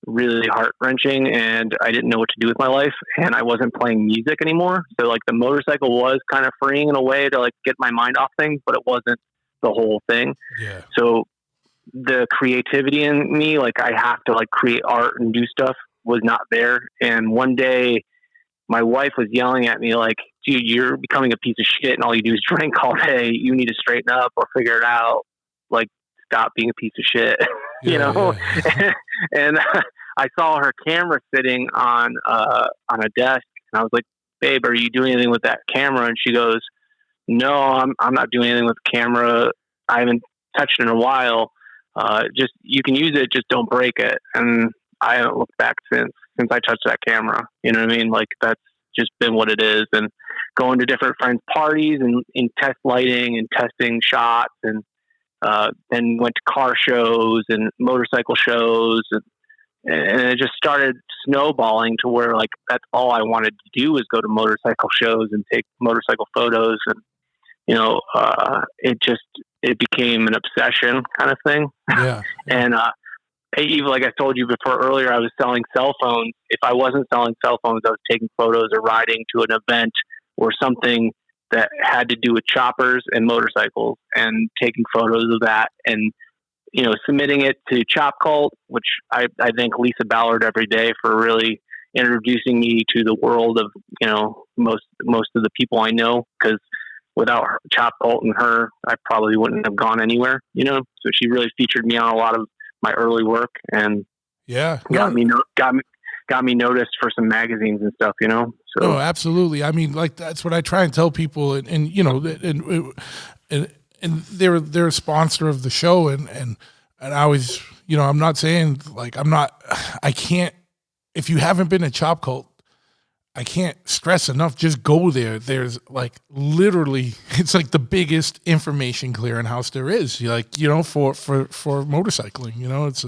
really heart-wrenching, and I didn't know what to do with my life, and I wasn't playing music anymore. So like the motorcycle was kind of freeing in a way to like get my mind off things, but it wasn't the whole thing. Yeah. So the creativity in me, like I have to like create art and do stuff, was not there. And one day my wife was yelling at me like, "Dude, you're becoming a piece of shit and all you do is drink all day. You need to straighten up or figure it out. Like, stop being a piece of shit." Yeah. And I saw her camera sitting on a desk, and I was like, "Babe, are you doing anything with that camera?" And she goes, "No, I'm not doing anything with the camera. I haven't touched it in a while. Just, you can use it, just don't break it." And I haven't looked back since I touched that camera. You know what I mean? Like, that's just been what it is. And going to different friends' parties and in test lighting and testing shots, and then went to car shows and motorcycle shows, and it just started snowballing to where like that's all I wanted to do was go to motorcycle shows and take motorcycle photos. And it became an obsession kind of thing. Yeah. And even like I told you before earlier, I was selling cell phones. If I wasn't selling cell phones, I was taking photos or riding to an event or something that had to do with choppers and motorcycles, and taking photos of that and submitting it to Chop Cult, which I thank Lisa Ballard every day for really introducing me to the world of most of the people I know, because without Chop Cult and her, I probably wouldn't have gone anywhere. So she really featured me on a lot of my early work, and got me noticed for some magazines and stuff. So no, absolutely. I mean, like that's what I try and tell people, and they're a sponsor of the show, and I always, I'm not saying like I can't, if you haven't been to Chop Cult, I can't stress enough, just go there. There's like literally, it's like the biggest information clearinghouse there is. For motorcycling, it's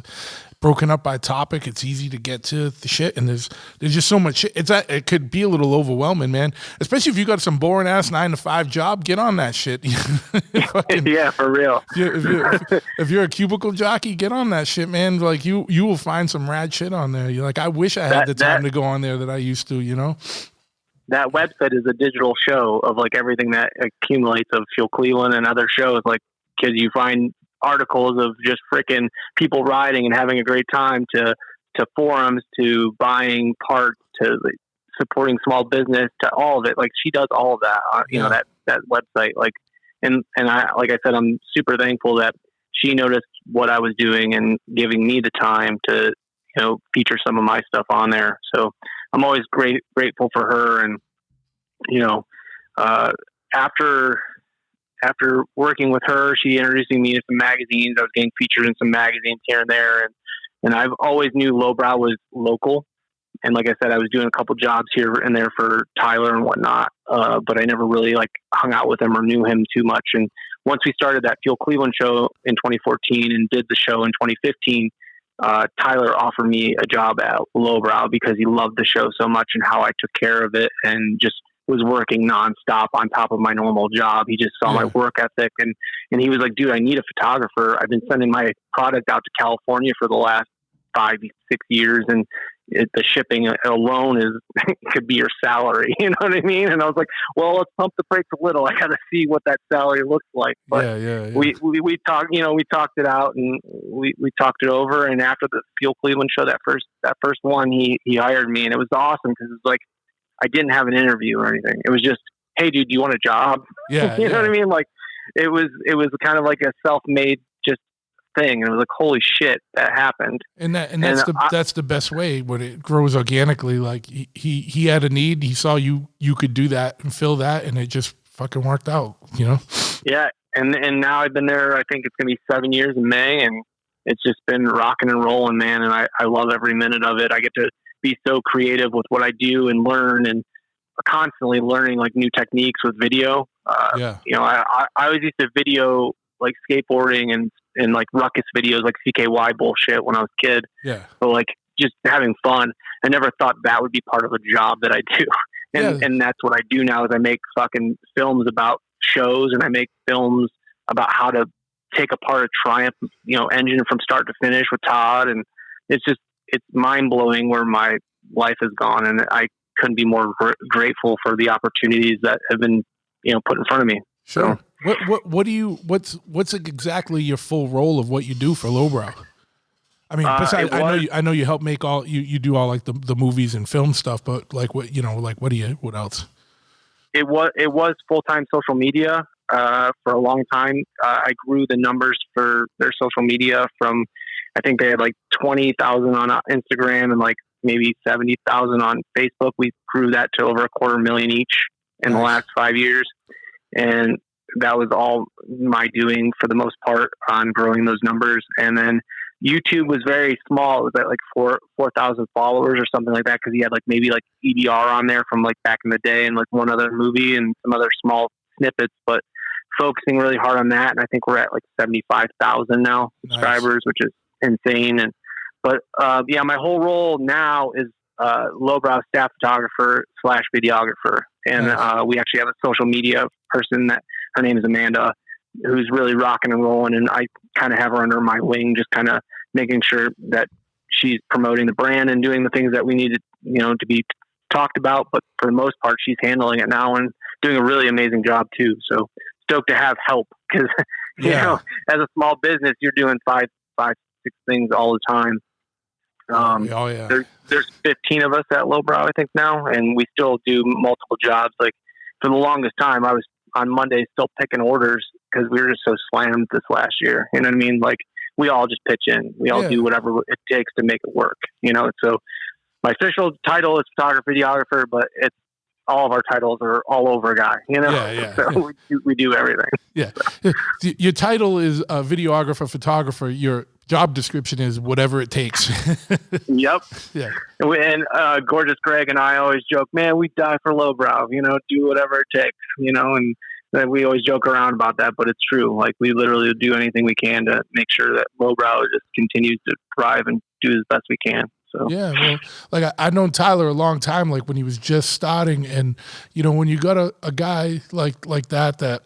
broken up by topic. It's easy to get to the shit, and there's just so much shit. It could be a little overwhelming, man. Especially if you got some boring ass 9-to-5 job, get on that shit. Yeah, for real. If you're a cubicle jockey, get on that shit, man. Like you will find some rad shit on there. You're like, I wish I had the time to go on there that I used to. That website is a digital show of like everything that accumulates of Fuel Cleveland and other shows. Like, because you find articles of just freaking people riding and having a great time, to forums, to buying parts, to like, supporting small business, to all of it. Like, she does all of that, that website. Like, and I, like I said, I'm super thankful that she noticed what I was doing and giving me the time to, feature some of my stuff on there. So I'm always grateful for her. And, after working with her, she introducing me to some magazines. I was getting featured in some magazines here and there. And I've always knew Lowbrow was local. And like I said, I was doing a couple jobs here and there for Tyler and whatnot, but I never really like hung out with him or knew him too much. And once we started that Fuel Cleveland show in 2014 and did the show in 2015, Tyler offered me a job at Lowbrow because he loved the show so much and how I took care of it and just was working nonstop on top of my normal job. He just saw my work ethic and he was like, dude, I need a photographer. I've been sending my product out to California for the last 5-6 years. And the shipping alone could be your salary. You know what I mean? And I was like, well, let's pump the brakes a little. I got to see what that salary looks like. But we talked, we talked it out and we talked it over. And after the Fuel Cleveland show, that first one, he hired me, and it was awesome because it's like, I didn't have an interview or anything. It was just, hey dude, do you want a job? Yeah. You know what I mean? Like it was kind of like a self-made just thing. And it was like, holy shit, that happened. And that's the best way when it grows organically. Like he had a need, he saw you could do that and fill that, and it just fucking worked out, you know? Yeah. And now I've been there, I think it's going to be 7 years in May, and it's just been rocking and rolling, man. And I love every minute of it. I get to be so creative with what I do and learn, and constantly learning like new techniques with video. You know, I always used to video like skateboarding and like ruckus videos, like CKY bullshit when I was a kid. Yeah. So like just having fun. I never thought that would be part of a job that I do. And that's what I do now is I make fucking films about shows, and I make films about how to take apart a Triumph, engine from start to finish with Todd. And it's mind blowing where my life has gone. And I couldn't be more grateful for the opportunities that have been, put in front of me. Sure. So, what's exactly your full role of what you do for Lowbrow? I mean, besides, I know you help make all, you do all like the movies and film stuff, but like what else? It was full-time social media, for a long time. I grew the numbers for their social media from, I think they had like 20,000 on Instagram and like maybe 70,000 on Facebook. We grew that to over 250,000 each in the last 5 years. And that was all my doing for the most part on growing those numbers. And then YouTube was very small. It was at like 4,000 followers or something like that. Cause he had like maybe like EDR on there from like back in the day and like one other movie and some other small snippets, but focusing really hard on that. And I think we're at like 75,000 now subscribers, which is insane. But my whole role now is Lowbrow staff photographer / videographer. And we actually have a social media person that her name is Amanda, who's really rocking and rolling. And I kind of have her under my wing, just kind of making sure that she's promoting the brand and doing the things that we need to be talked about. But for the most part, she's handling it now and doing a really amazing job too. So stoked to have help because, as a small business, you're doing 5, 6 things all the time. There's 15 of us at Lowbrow, I think now, and we still do multiple jobs. Like for the longest time, I was on Monday still picking orders because we were just so slammed this last year. You know what I mean? Like we all just pitch in. We all do whatever it takes to make it work. So my official title is photographer, videographer, but it's all of our titles are all over guy. So we do everything. Yeah. So. Your title is videographer, photographer. Your job description is whatever it takes. Yep. Yeah. And Gorgeous Greg and I always joke, man, we die for Lowbrow, do whatever it takes, and we always joke around about that, but it's true. Like we literally do anything we can to make sure that Lowbrow just continues to thrive and do as best we can. So. Yeah, well, like I've known Tyler a long time, like when he was just starting, and when you got a guy like that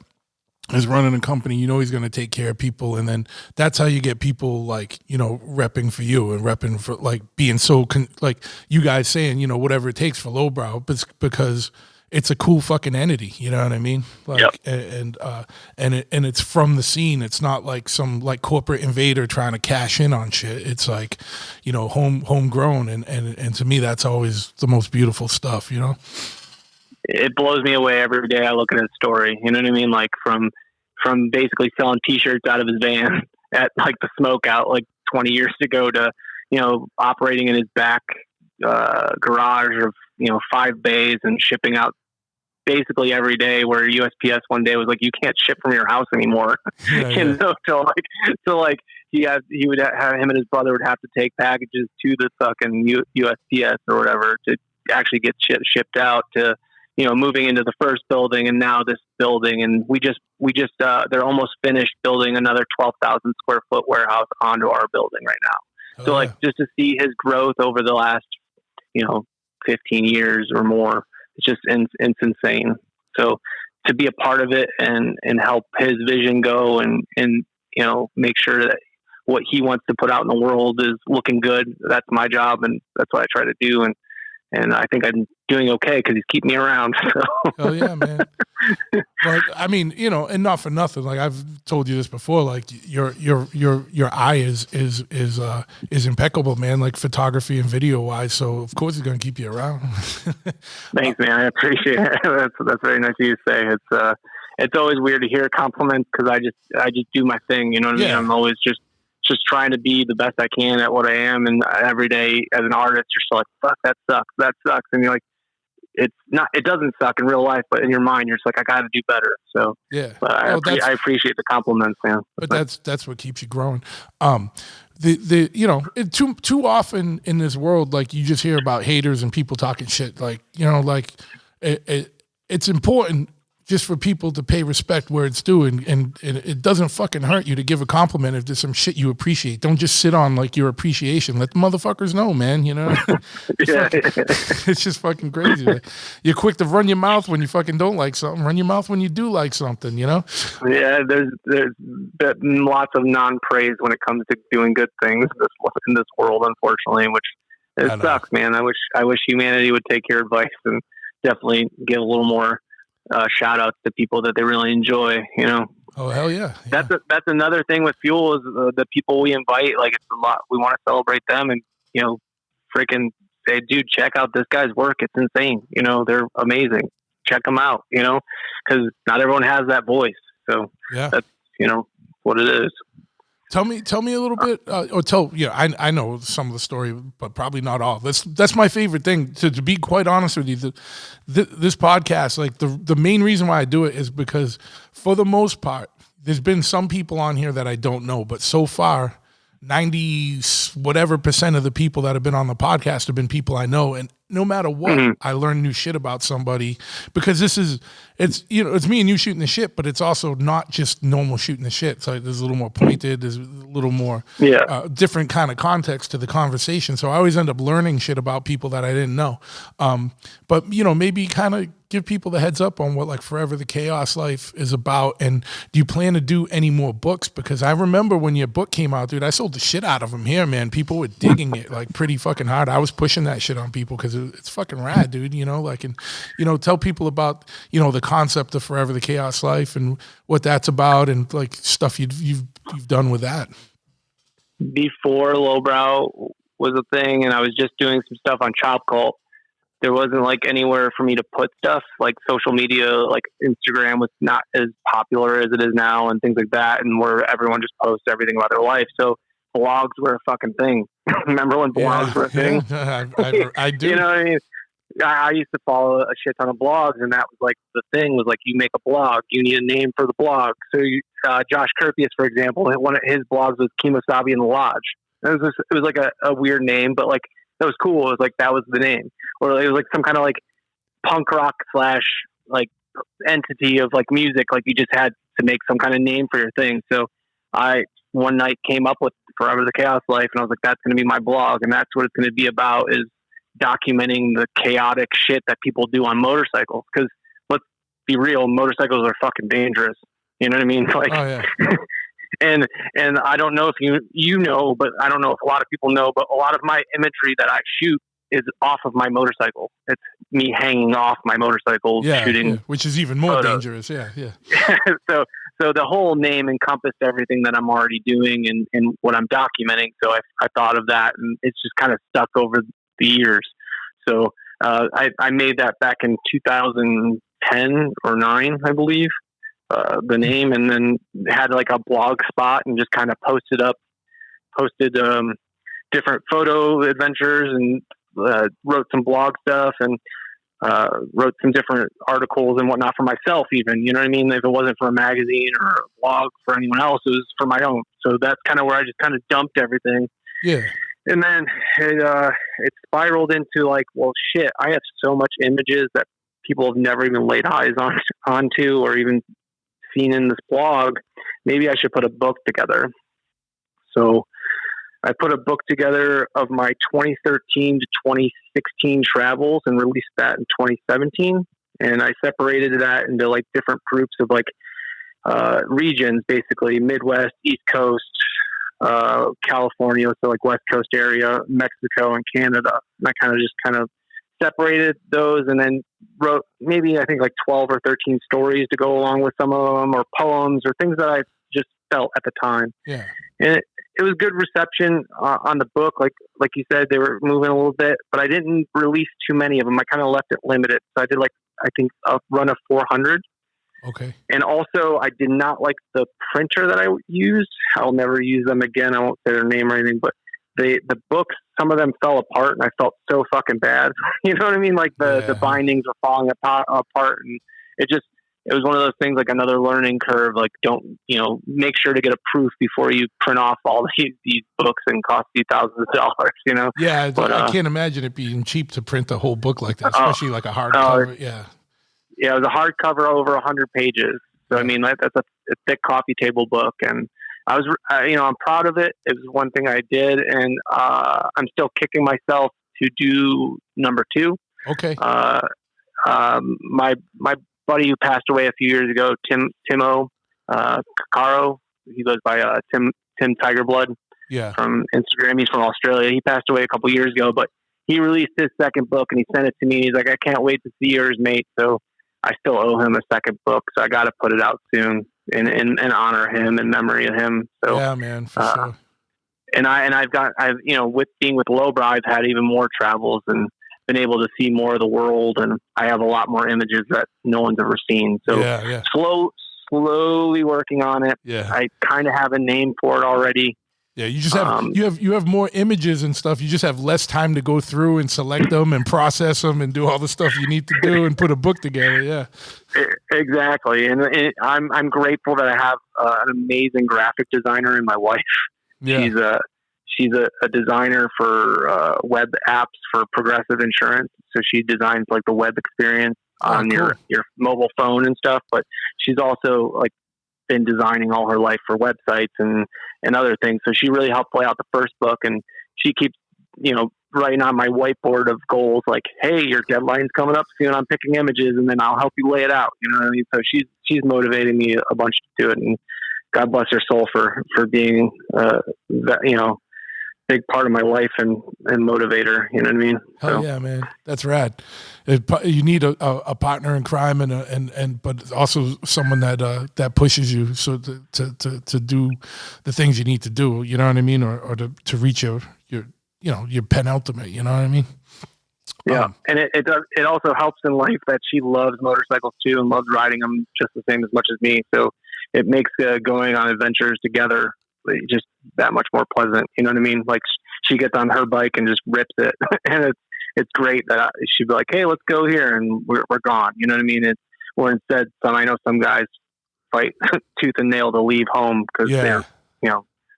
is running a company, he's going to take care of people, and then that's how you get people like repping for you and repping for like being so like you guys saying whatever it takes for Lowbrow, but because it's a cool fucking entity, you know what I mean? Like, and it's from the scene. It's not like some like corporate invader trying to cash in on shit. It's like, homegrown, and to me that's always the most beautiful stuff, It blows me away every day I look at his story. You know what I mean? Like from basically selling T-shirts out of his van at like the smoke out like 20 years ago to, operating in his back garage of, 5 bays and shipping out basically every day, where USPS one day was like, you can't ship from your house anymore. Yeah, you yeah. know, so like he would have, him and his brother would have to take packages to the fucking USPS or whatever to actually get shipped out to, you know, moving into the first building and now this building. And we just they're almost finished building another 12,000 square foot warehouse onto our building right now. So yeah. like, just to see his growth over the last, you know, 15 years or more, it's just, it's insane. So to be a part of it and help his vision go and, you know, make sure that what he wants to put out in the world is looking good. That's my job. And that's what I try to do. And I think I'm doing okay because he's keeping me around. So. Hell yeah, man. Like, I mean, you know, and not for nothing. Like I've told you this before. Like your eye is impeccable, man. Like photography and video wise. So of course it's gonna keep you around. Thanks, man. I appreciate it. That's very nice of you to say. It's always weird to hear compliments because I just do my thing. You know what I mean? I'm always just trying to be the best I can at what I am. And every day as an artist, you're still like, fuck, that sucks. And you're like, it doesn't suck in real life, but in your mind, you're just like, I got to do better. So yeah, but I appreciate the compliments, man. But that's what keeps you growing. You know, too often in this world, like you just hear about haters and people talking shit. Like, you know, like it's important just for people to pay respect where it's due, and it doesn't fucking hurt you to give a compliment if there's some shit you appreciate. Don't just sit on like your appreciation. Let the motherfuckers know, man. You know, it's just fucking crazy. Like, you're quick to run your mouth when you fucking don't like something. Run your mouth when you do like something. You know. Yeah, there's lots of non-praise when it comes to doing good things in this world, unfortunately, which it sucks, man. I wish humanity would take your advice and definitely give a little more shout outs to people that they really enjoy, you know. Oh hell yeah. That's another thing with Fuel is the people we invite. Like, it's a lot. We want to celebrate them and, you know, freaking say, dude, check out this guy's work. It's insane. You know, they're amazing. Check them out. You know, because not everyone has that voice. So yeah, that's, you know, what it is. Tell me a little bit, or tell, you know, I know some of the story, but probably not all. That's my favorite thing, to be quite honest with you. This podcast, like the main reason why I do it is because for the most part, there's been some people on here that I don't know, but so far, 90 whatever % of the people that have been on the podcast have been people I know. And no matter what, I learn new shit about somebody, because it's you know, it's me and you shooting the shit, but it's also not just normal shooting the shit. So there's a little more pointed, there's a little more different kind of context to the conversation. So I always end up learning shit about people that I didn't know. But you know, maybe kind of give people the heads up on what like Forever the Chaos Life is about. And do you plan to do any more books? Because I remember when your book came out, dude, I sold the shit out of them here, man. People were digging it like pretty fucking hard. I was pushing that shit on people because it's fucking rad, dude, you know, like, and, you know, tell people about, you know, the concept of Forever the Chaos Life and what that's about and like stuff you've done with that. Before Lowbrow was a thing and I was just doing some stuff on Chop Cult, there wasn't like anywhere for me to put stuff. Like social media, like Instagram was not as popular as it is now and things like that, and where everyone just posts everything about their life. So blogs were a fucking thing. Remember when blogs were a thing? I do. You know what I mean? I used to follow a shit ton of blogs, and that was like the thing was like, you make a blog, you need a name for the blog. So Josh Kurpius, for example, one of his blogs was Kimosabi in the Lodge. It was like a weird name, but like that was cool. It was like, that was the name. Or it was like some kind of like punk rock / like entity of like music. Like you just had to make some kind of name for your thing. So I one night came up with Forever the Chaos Life, and I was like, that's going to be my blog. And that's what it's going to be about, is documenting the chaotic shit that people do on motorcycles. Cause let's be real, motorcycles are fucking dangerous. You know what I mean? Like, oh, yeah. And I don't know if you know, but I don't know if a lot of people know, but a lot of my imagery that I shoot is off of my motorcycle. It's me hanging off my motorcycle, shooting, which is even more photos. dangerous. Yeah. So the whole name encompassed everything that I'm already doing and what I'm documenting. So I thought of that, and it's just kind of stuck over the years. So I made that back in 2010 or 9, I believe. The name, and then had like a blog spot and just kind of posted different photo adventures and wrote some blog stuff. And wrote some different articles and whatnot for myself even, you know what I mean? If it wasn't for a magazine or a blog for anyone else, it was for my own. So that's kind of where I just kind of dumped everything. Yeah. And then it spiraled into like, well, shit, I have so much images that people have never even laid eyes onto or even seen in this blog. Maybe I should put a book together. So I put a book together of my 2013 to 2016 travels and released that in 2017. And I separated that into like different groups of like regions, basically Midwest, East Coast, California, so like West Coast area, Mexico, and Canada. And I kind of separated those and then wrote maybe I think like 12 or 13 stories to go along with some of them, or poems or things that I just felt at the time. Yeah. And it was good reception on the book. Like you said, they were moving a little bit, but I didn't release too many of them. I kind of left it limited. So I did I think a run of 400. Okay. And also I did not like the printer that I used. I'll never use them again. I won't say their name or anything, but the books, some of them fell apart and I felt so fucking bad. You know what I mean? Like the bindings were falling apart, and it was one of those things, like another learning curve. Like, don't, make sure to get a proof before you print off all these books and cost you thousands of dollars, Yeah. But, I can't imagine it being cheap to print a whole book like that, especially like a hardcover. Yeah. Yeah. It was a hardcover over 100 pages. So, I mean, that's a thick coffee table book. And I was, I'm proud of it. It was one thing I did. And I'm still kicking myself to do number 2. Okay. My buddy who passed away a few years ago, Timo Caro, he goes by Tim Tigerblood from Instagram. He's from Australia. He passed away a couple years ago, but he released his second book and he sent it to me. He's like, I can't wait to see yours, mate. So I still owe him a second book, so I got to put it out soon and honor him in memory of him. So yeah, man, for sure. And I've with being with Lowbrow, I've had even more travels and been able to see more of the world, and I have a lot more images that no one's ever seen. So slowly working on it. Yeah. I kind of have a name for it already. Yeah, you just have you have more images and stuff. You just have less time to go through and select them and process them and do all the stuff you need to do and put a book together. Yeah, exactly. And I'm grateful that I have an amazing graphic designer in my wife. Yeah. She's a designer for web apps for Progressive Insurance. So she designs like the web experience on your mobile phone and stuff. But she's also like been designing all her life for websites and other things. So she really helped lay out the first book, and she keeps, writing on my whiteboard of goals, like, hey, your deadline's coming up soon. I'm picking images and then I'll help you lay it out. You know what I mean? So she's motivating me a bunch to do it, and God bless her soul for being, big part of my life and motivator. You know what I mean? Hell yeah, man. That's rad. You need a partner in crime but also someone that pushes you so to do the things you need to do. You know what I mean? Or to reach your penultimate. You know what I mean? Yeah. And it also helps in life that she loves motorcycles too and loves riding them just the same as much as me. So it makes going on adventures together just that much more pleasant. You know what I mean? Like, she gets on her bike and just rips it. And it's great that she'd be like, hey, let's go here. And we're gone. You know what I mean? Or instead, I know some guys fight tooth and nail to leave home because their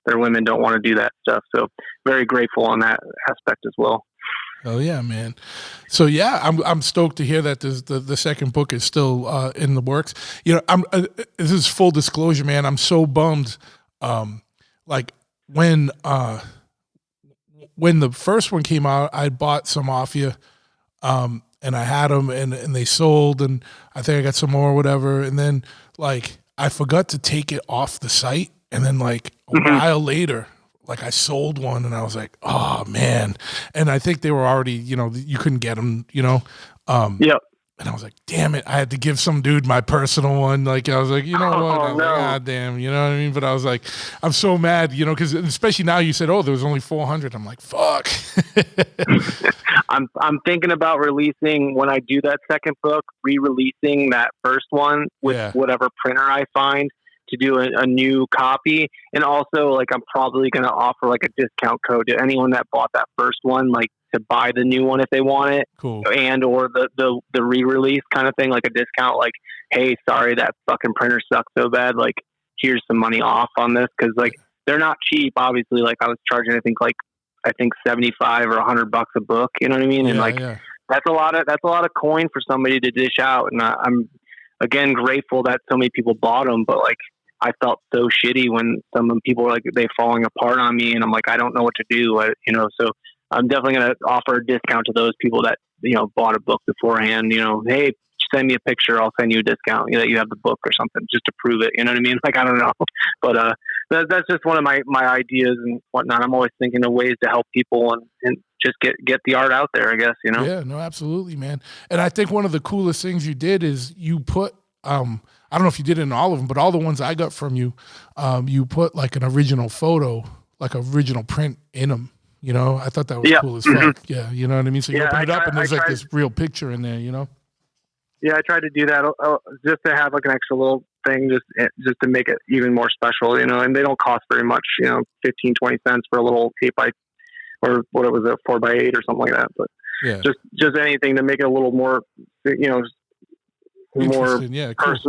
women don't want to do that stuff. So very grateful on that aspect as well. Oh yeah, man. So yeah, I'm stoked to hear that the second book is still in the works. This is full disclosure, man. I'm so bummed. Like when the first one came out, I bought some off you, and I had them and they sold, and I think I got some more or whatever. And then like I forgot to take it off the site, and then like a while later, like I sold one, and I was like, oh man. And I think they were already, you couldn't get them, Yep. And I was like, damn it, I had to give some dude my personal one. Like, I was like, you know what? I was like, God damn, you know what I mean? But I was like, I'm so mad, because especially now you said, oh, there was only 400. I'm like, fuck. I'm thinking about releasing, when I do that second book, re-releasing that first one with whatever printer I find to do a new copy. And also, like, I'm probably going to offer like a discount code to anyone that bought that first one, like to buy the new one if they want it, Cool. and or the re-release kind of thing, like a discount, like, hey, sorry, that fucking printer sucks so bad, like, here's some money off on this, because like they're not cheap, obviously. Like I was charging, I think 75 or $100 a book, you know what I mean? And that's a lot of coin for somebody to dish out. And I'm again grateful that so many people bought them, but like I felt so shitty when some people were like, they falling apart on me, and I'm like, I don't know what to do, you know. So I'm definitely going to offer a discount to those people that, you know, bought a book beforehand, you know, hey, send me a picture, I'll send you a discount, you know, you have the book or something, just to prove it, you know what I mean? Like, I don't know, but that's just one of my ideas and whatnot. I'm always thinking of ways to help people and just get the art out there, I guess, you know? Yeah, no, absolutely, man. And I think one of the coolest things you did is you put, I don't know if you did it in all of them, but all the ones I got from you, you put like an original photo, like original print in them. You know, I thought that was cool as fuck. Yeah, you know what I mean? So you open it up and there's like this real picture in there, you know? Yeah, I tried to do that just to have like an extra little thing, just to make it even more special, you know, and they don't cost very much, you know, 15, 20 cents for a little 8x, or what was it, 4x8 or something like that. But yeah, just anything to make it a little more, you know, more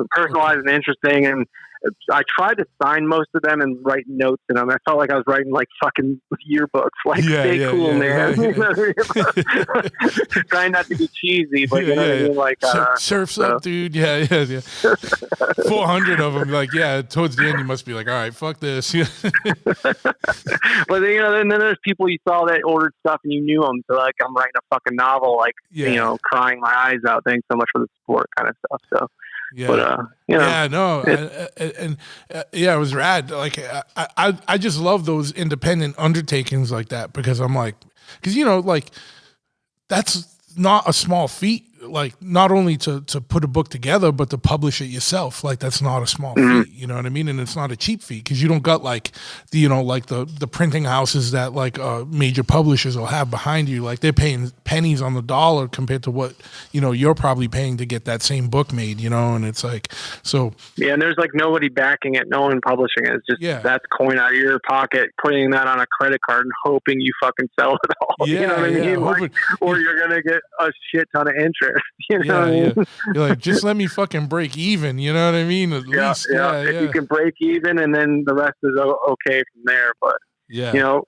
personalized and interesting. And I tried to sign most of them and write notes in them. I felt like I was writing like fucking yearbooks, like stay cool, man. Trying not to be cheesy, but you know what I mean? Like surf's up, dude. Yeah. 400 of them. Like, towards the end you must be like, all right, fuck this. But you know, then there's people you saw that ordered stuff and you knew them. So like, I'm writing a fucking novel, like you know, crying my eyes out. Thanks so much for the support, kind of stuff. So. Yeah, but, you know, it was rad. Like I just love those independent undertakings like that, because I'm like, because you know, like that's not a small feat. Like not only to put a book together, but to publish it yourself. Like that's not a small feat. You know what I mean? And it's not a cheap feat, because you don't got like the, you know, like the printing houses that like major publishers will have behind you. Like they're paying pennies on the dollar compared to what, you know, you're probably paying to get that same book made, you know? And it's like, so. Yeah. And there's like nobody backing it, no one publishing it. It's just, that's coin out of your pocket, putting that on a credit card and hoping you fucking sell it all. You know what I mean? Like, or you're going to get a shit ton of interest. You know what I mean? You're like, just let me fucking break even. You know what I mean? At least, if you can break even, and then the rest is okay from there. But you know,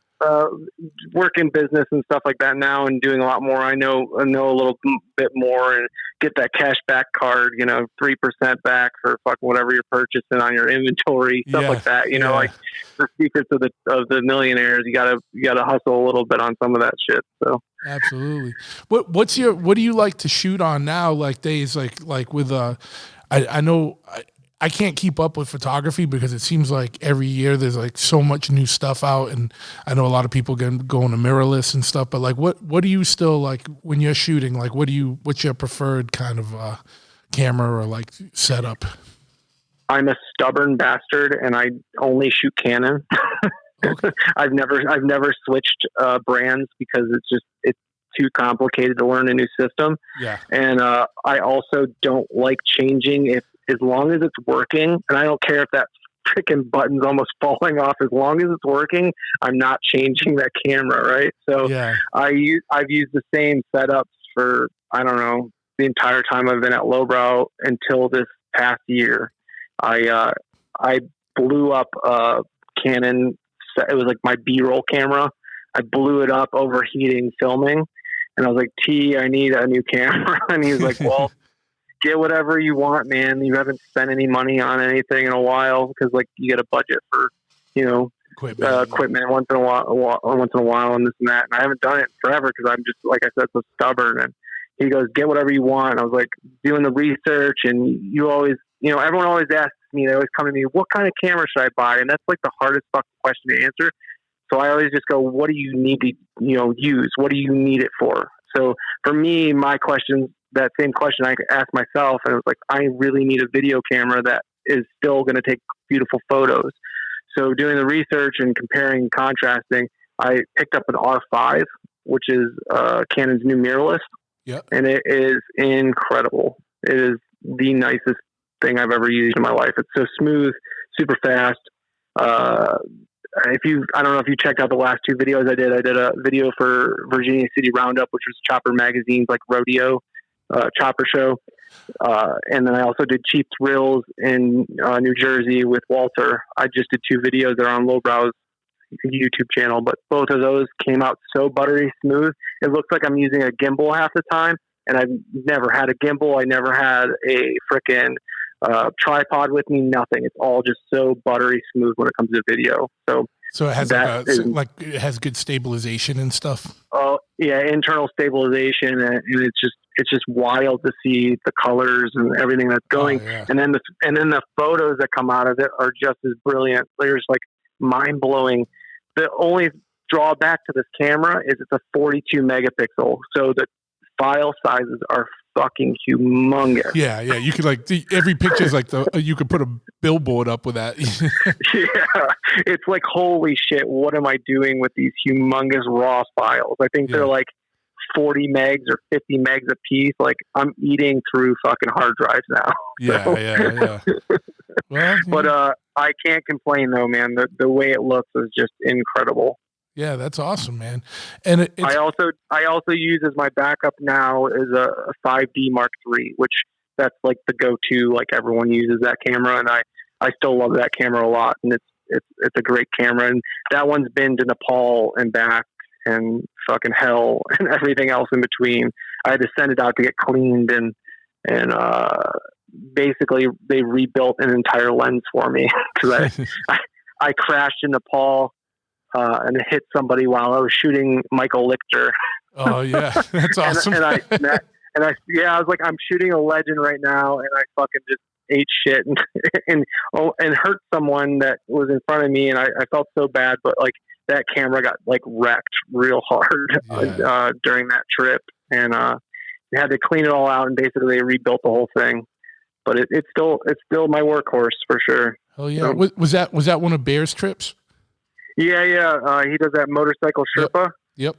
working business and stuff like that now, and doing a lot more. I know a little bit more, and get that cash back card. You know, 3% back for fucking whatever you're purchasing on your inventory, stuff like that. You know, like the secrets of the millionaires. You gotta hustle a little bit on some of that shit. So. Absolutely. What do you like to shoot on now? Like days like with I know I can't keep up with photography, because it seems like every year there's like so much new stuff out, and I know a lot of people going to mirrorless and stuff, but like what do you still like when you're shooting? Like what's your preferred kind of camera or like setup? I'm a stubborn bastard, and I only shoot Canon. Okay. I've never switched brands, because it's too complicated to learn a new system. Yeah. And I also don't like changing as long as it's working, and I don't care if that freaking button's almost falling off. As long as it's working, I'm not changing that camera, right? So I've used the same setups for, I don't know, the entire time I've been at Lowbrow until this past year. I blew up Canon. It was like my B-roll camera. I blew it up overheating filming, and I was like, T, I need a new camera. And he was like, well, get whatever you want, man. You haven't spent any money on anything in a while, because like you get a budget for, you know, equipment once in a while and this and that. And I haven't done it forever, because I'm just, like I said, so stubborn. And he goes, get whatever you want. And I was like doing the research, and you always, you know, everyone always asks me, they always come to me, what kind of camera should I buy? And that's like the hardest fucking question to answer. So I always just go, what do you need to, you know, use? What do you need it for? So for me, my question, that same question I asked myself, and it was like, I really need a video camera that is still going to take beautiful photos. So doing the research and comparing and contrasting, I picked up an R5, which is Canon's new mirrorless. Yep. And it is incredible. It is the nicest thing I've ever used in my life. It's so smooth, super fast. I don't know if you checked out the last two videos I did. I did a video for Virginia City Roundup, which was Chopper Magazine's like rodeo chopper show. And then I also did Cheap Thrills in New Jersey with Walter. I just did two videos that are on Lowbrow's YouTube channel, but both of those came out so buttery smooth. It looks like I'm using a gimbal half the time, and I've never had a gimbal. I never had a frickin' tripod with me, nothing. It's all just so buttery smooth when it comes to video. So it has it has good stabilization and stuff. Oh yeah, internal stabilization, and it's just wild to see the colors and everything that's going. Oh, yeah. And then the photos that come out of it are just as brilliant. There's like mind blowing. The only drawback to this camera is it's a 42 megapixel, so the file sizes are fucking humongous. Yeah. You could every picture is like you could put a billboard up with that. Yeah, it's like holy shit. What am I doing with these humongous raw files? I think they're like 40 megs or 50 megs a piece. Like I'm eating through fucking hard drives now. Yeah. Well, but I can't complain though, man. The way it looks is just incredible. Yeah, that's awesome, man. And I also use as my backup now is a 5D Mark III, which that's like the go-to. Like everyone uses that camera, and I still love that camera a lot. And it's a great camera, and that one's been to Nepal and back and fucking hell and everything else in between. I had to send it out to get cleaned, and basically they rebuilt an entire lens for me because I crashed in Nepal. And it hit somebody while I was shooting Michael Lichter. Oh yeah, that's awesome. and I was like, I'm shooting a legend right now, and I fucking just ate shit and hurt someone that was in front of me, and I felt so bad. But like that camera got like wrecked real hard during that trip, and had to clean it all out, and basically they rebuilt the whole thing. But it's still my workhorse for sure. Oh yeah, so, was that one of Bear's trips? Yeah. He does that motorcycle Sherpa. Yep.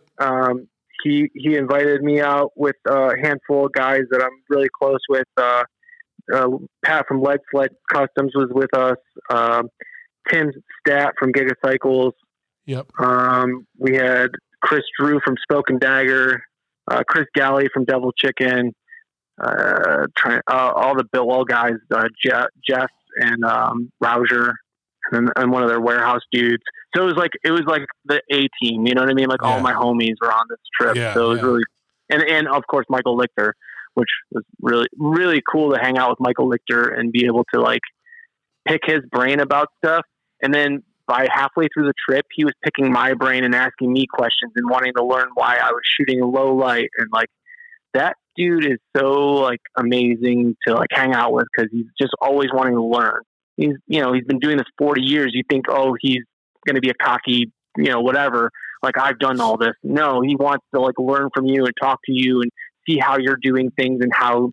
He invited me out with a handful of guys that I'm really close with. Pat from Lead Sled Customs was with us. Tim Stat from Gigacycles. Yep. We had Chris Drew from Spoke and Dagger. Chris Galley from Devil Chicken. All the Bilwell guys. Jeff and Rouser. And one of their warehouse dudes. So it was like the A team, you know what I mean? Like all my homies were on this trip. So it was really, and of course Michael Lichter, which was really, really cool to hang out with Michael Lichter and be able to like pick his brain about stuff. And then by halfway through the trip, he was picking my brain and asking me questions and wanting to learn why I was shooting low light. And like that dude is so like amazing to like hang out with because he's just always wanting to learn. He's been doing this 40 years. You think, oh, he's going to be a cocky, whatever. Like I've done all this. No, he wants to like learn from you and talk to you and see how you're doing things and how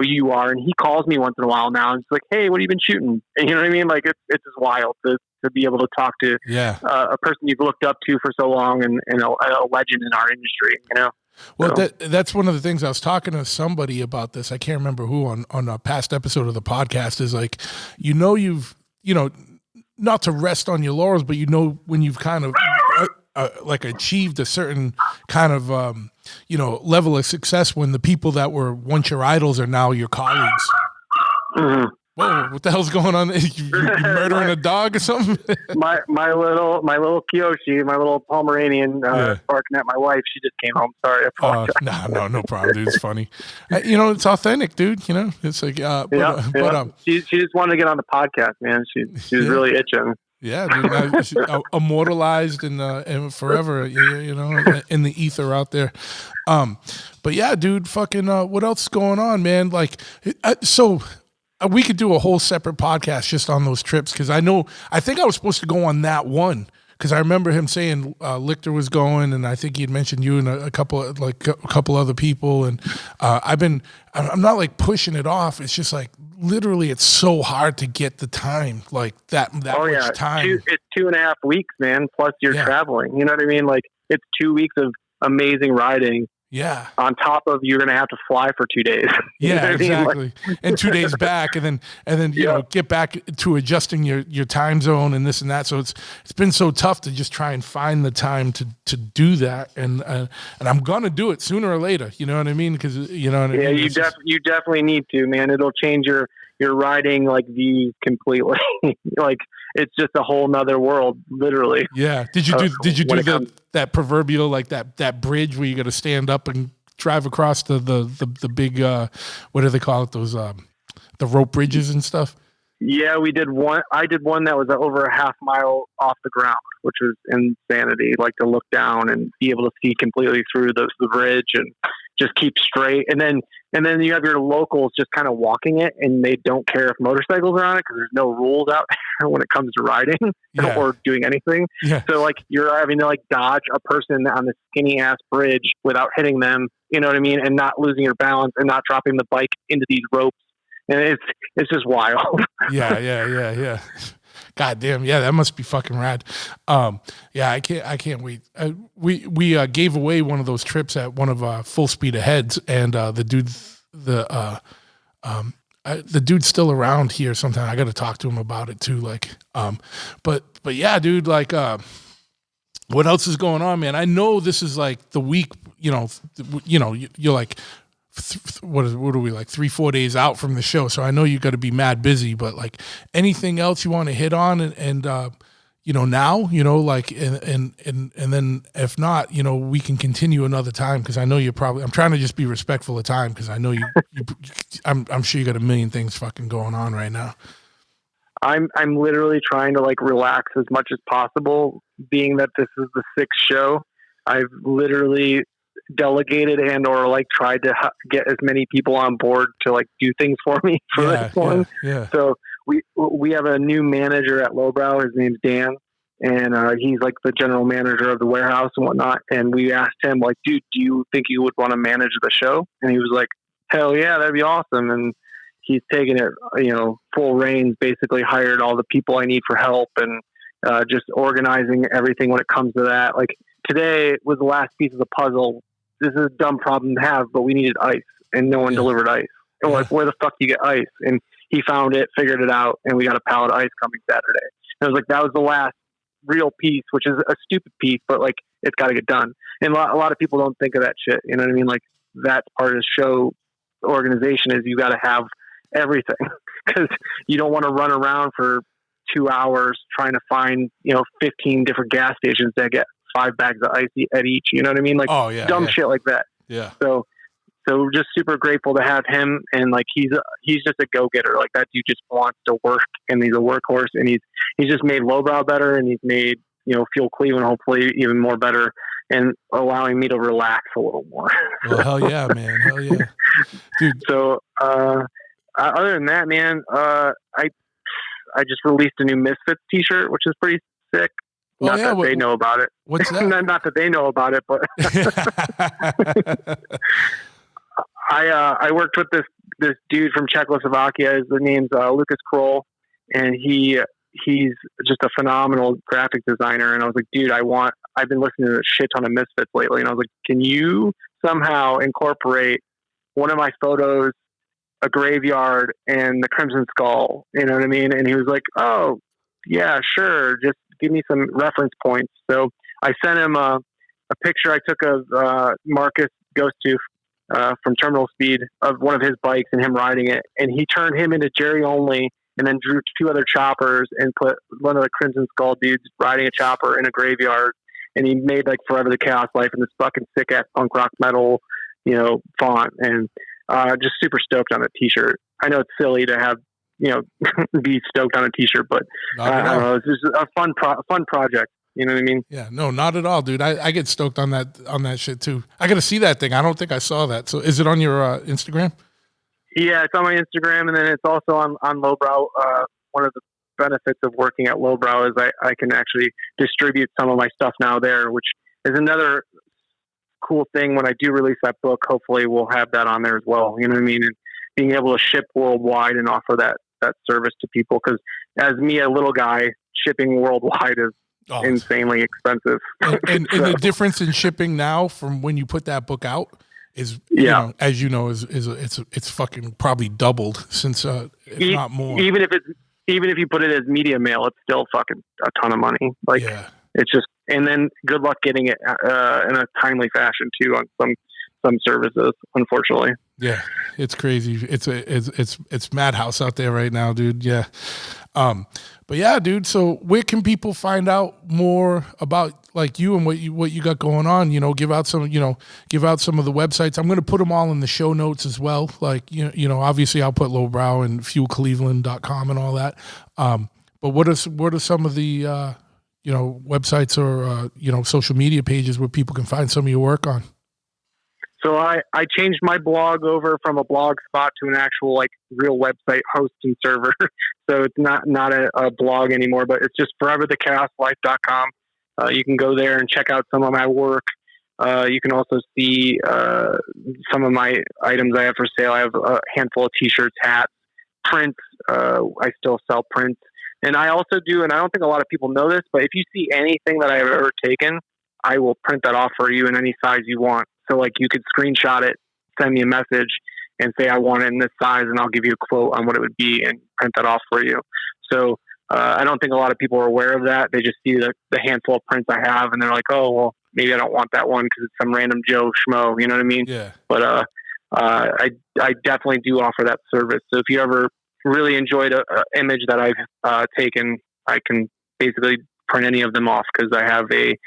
you are. And he calls me once in a while now and it's like, hey, what have you been shooting? And you know what I mean? Like it's just wild to be able to talk to a person you've looked up to for so long and a legend in our industry, Well, that's one of the things I was talking to somebody about this. I can't remember who on a past episode of the podcast is like, you've, not to rest on your laurels, but when you've kind of like achieved a certain kind of, level of success when the people that were once your idols are now your colleagues. Mm-hmm. Whoa, what the hell's going on? You murdering a dog or something? my little Kyoshi, my little Pomeranian, barking at my wife. She just came home. Sorry, I apologize. No problem, dude. It's funny. It's authentic, dude. It's like, she just wanted to get on the podcast, man. She's really itching. Yeah, dude. She's immortalized and forever, in the ether out there. But yeah, dude, fucking, what else is going on, man? Like, we could do a whole separate podcast just on those trips because I think I was supposed to go on that one because I remember him saying Lichter was going and I think he had mentioned you and a couple other people and I'm not like pushing it off. It's just like literally it's so hard to get the time like that much time. It's 2.5 weeks, man. Plus you're traveling. You know what I mean? Like it's 2 weeks of amazing riding. Yeah. On top of you're going to have to fly for 2 days. You know Yeah, what I mean? exactly. And 2 days back, and then you know, get back to adjusting your time zone and this and that. So it's been so tough to just try and find the time to do that. And I'm gonna do it sooner or later. You know what I mean? Because you know what I mean. You definitely need to, man. It'll change your riding like views completely. Like it's just a whole nother world, literally. Yeah. Did you do that proverbial like that bridge where you got to stand up and drive across the big what do they call it, those the rope bridges and stuff? Yeah, we did one. I did one that was over a half mile off the ground, which was insanity. Like to look down and be able to see completely through the bridge and just keep straight. And then you have your locals just kind of walking it, and they don't care if motorcycles are on it because there's no rules out there when it comes to riding or doing anything. Yeah. So like you're having to like dodge a person on this skinny ass bridge without hitting them. You know what I mean? And not losing your balance and not dropping the bike into these ropes. And it's just wild. Yeah. God damn, yeah, that must be fucking rad. Yeah, I can't wait. We gave away one of those trips at one of Full Speed Aheads, and the dude's still around here sometime. I got to talk to him about it too. Like, but yeah, dude, like, what else is going on, man? I know this is like the week, you're like, what are we like 3-4 days out from the show, so I know you got to be mad busy, but like anything else you want to hit on and now, like and then if not, we can continue another time, because I know I'm trying to just be respectful of time, because I know I'm sure you got a million things fucking going on right now. I'm literally trying to like relax as much as possible, being that this is the 6th show. I've literally delegated and or like tried to get as many people on board to like do things for me for this one. Yeah. So we have a new manager at Lowbrow. His name's Dan, and he's like the general manager of the warehouse and whatnot. And we asked him like, dude, do you think you would want to manage the show? And he was like, hell yeah, that'd be awesome. And he's taken it, full reins, basically hired all the people I need for help, and just organizing everything when it comes to that. Like today was the last piece of the puzzle. This is a dumb problem to have, but we needed ice, and no one delivered ice. And we're like, where the fuck do you get ice? And he found it, figured it out, and we got a pallet of ice coming Saturday. And I was like, that was the last real piece, which is a stupid piece, but like it's got to get done. And a lot of people don't think of that shit. You know what I mean? Like that's part of the show organization, is you got to have everything, because you don't want to run around for 2 hours trying to find 15 different gas stations that get 5 bags of ice at each. You know what I mean? Like dumb shit like that. Yeah. So we're just super grateful to have him, and like he's just a go getter. Like that dude just wants to work, and he's a workhorse, and he's just made Lowbrow better, and he's made Fuel Cleveland hopefully even more better, and allowing me to relax a little more. Well, hell yeah, man. Hell yeah, dude. So other than that, man, I just released a new Misfit T-Shirt, which is pretty sick. Not that they know about it. What's that? Not that they know about it, but I worked with this dude from Czechoslovakia. His name's Lucas Kroll, and he's just a phenomenal graphic designer. And I was like, dude, I've been listening to a shit ton of Misfits lately, and I was like, can you somehow incorporate one of my photos, a graveyard, and the Crimson Skull? You know what I mean? And he was like, oh yeah, sure, just give me some reference points. So I sent him a picture I took of Marcus Ghosttooth from Terminal Speed, of one of his bikes and him riding it, and he turned him into Jerry Only, and then drew 2 other choppers and put one of the Crimson Skull dudes riding a chopper in a graveyard, and he made like Forever the Chaos Life in this fucking sick ass punk rock metal font, and just super stoked on a T-shirt. I know it's silly to have be stoked on a T-shirt, but I don't know, it's just a fun project. You know what I mean? Yeah, no, not at all, dude. I get stoked on that shit too. I got to see that thing. I don't think I saw that. So is it on your Instagram? Yeah, it's on my Instagram, and then it's also on Lowbrow. One of the benefits of working at Lowbrow is I can actually distribute some of my stuff now there, which is another cool thing. When I do release that book, hopefully we'll have that on there as well. You know what I mean? And being able to ship worldwide and offer that service to people, because as me, a little guy, shipping worldwide is insanely expensive. And the difference in shipping now from when you put that book out? is, you know, as you know, it's fucking probably doubled since, if not more. Even if you put it as media mail, it's still fucking a ton of money. Like, it's just, and then good luck getting it in a timely fashion too on some services, unfortunately. Yeah, it's crazy. It's madhouse out there right now, dude. Yeah. But yeah, dude. So where can people find out more about like you and what you got going on? You know, give out some of the websites. I'm going to put them all in the show notes as well. Like, you know, obviously I'll put Lowbrow and fuelcleveland.com and all that. But what are some of the, websites or, social media pages where people can find some of your work on? So I changed my blog over from a blog spot to an actual like real website host and server. So it's not a blog anymore, but it's just foreverthecastlife.com. You can go there and check out some of my work. You can also see some of my items I have for sale. I have a handful of T-shirts, hats, prints. I still sell prints. And I also do, and I don't think a lot of people know this, but if you see anything that I've ever taken, I will print that off for you in any size you want. So like you could screenshot it, send me a message and say, I want it in this size, and I'll give you a quote on what it would be and print that off for you. So I don't think a lot of people are aware of that. They just see the handful of prints I have and they're like, oh, well, maybe I don't want that one because it's some random Joe Schmo, you know what I mean? Yeah. But I definitely do offer that service. So if you ever really enjoyed a image that I've taken, I can basically print any of them off because I have a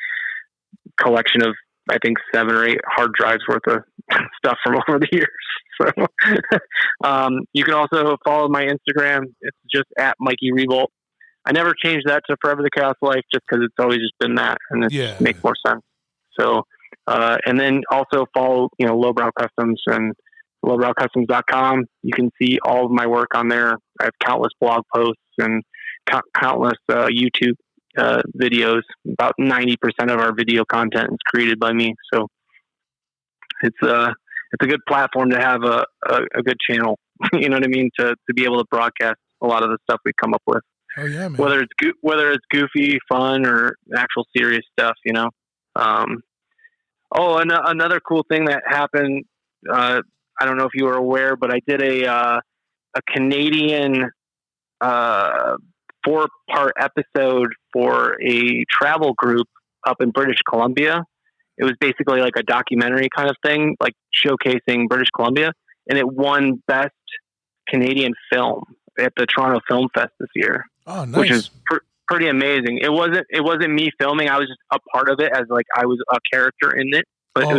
collection of, I think, 7 or 8 hard drives worth of stuff from over the years. So you can also follow my Instagram. It's just at Mikey Revolt. I never changed that to Forever the Cast Life just because it's always just been that, and it just makes more sense. So and then also follow Lowbrow Customs and lowbrowcustoms.com. You can see all of my work on there. I have countless blog posts and countless YouTube videos. About 90% of our video content is created by me. So it's a good platform to have a good channel, you know what I mean? To be able to broadcast a lot of the stuff we come up with. Oh yeah, man. Whether it's goofy, fun, or actual serious stuff, and another cool thing that happened, I don't know if you were aware, but I did a Canadian 4-part episode for a travel group up in British Columbia. It was basically like a documentary kind of thing, like showcasing British Columbia, and it won Best Canadian Film at the Toronto Film Fest this year. Oh, nice. Which is pretty amazing. It wasn't me filming. I was just a part of it as like I was a character in it, but it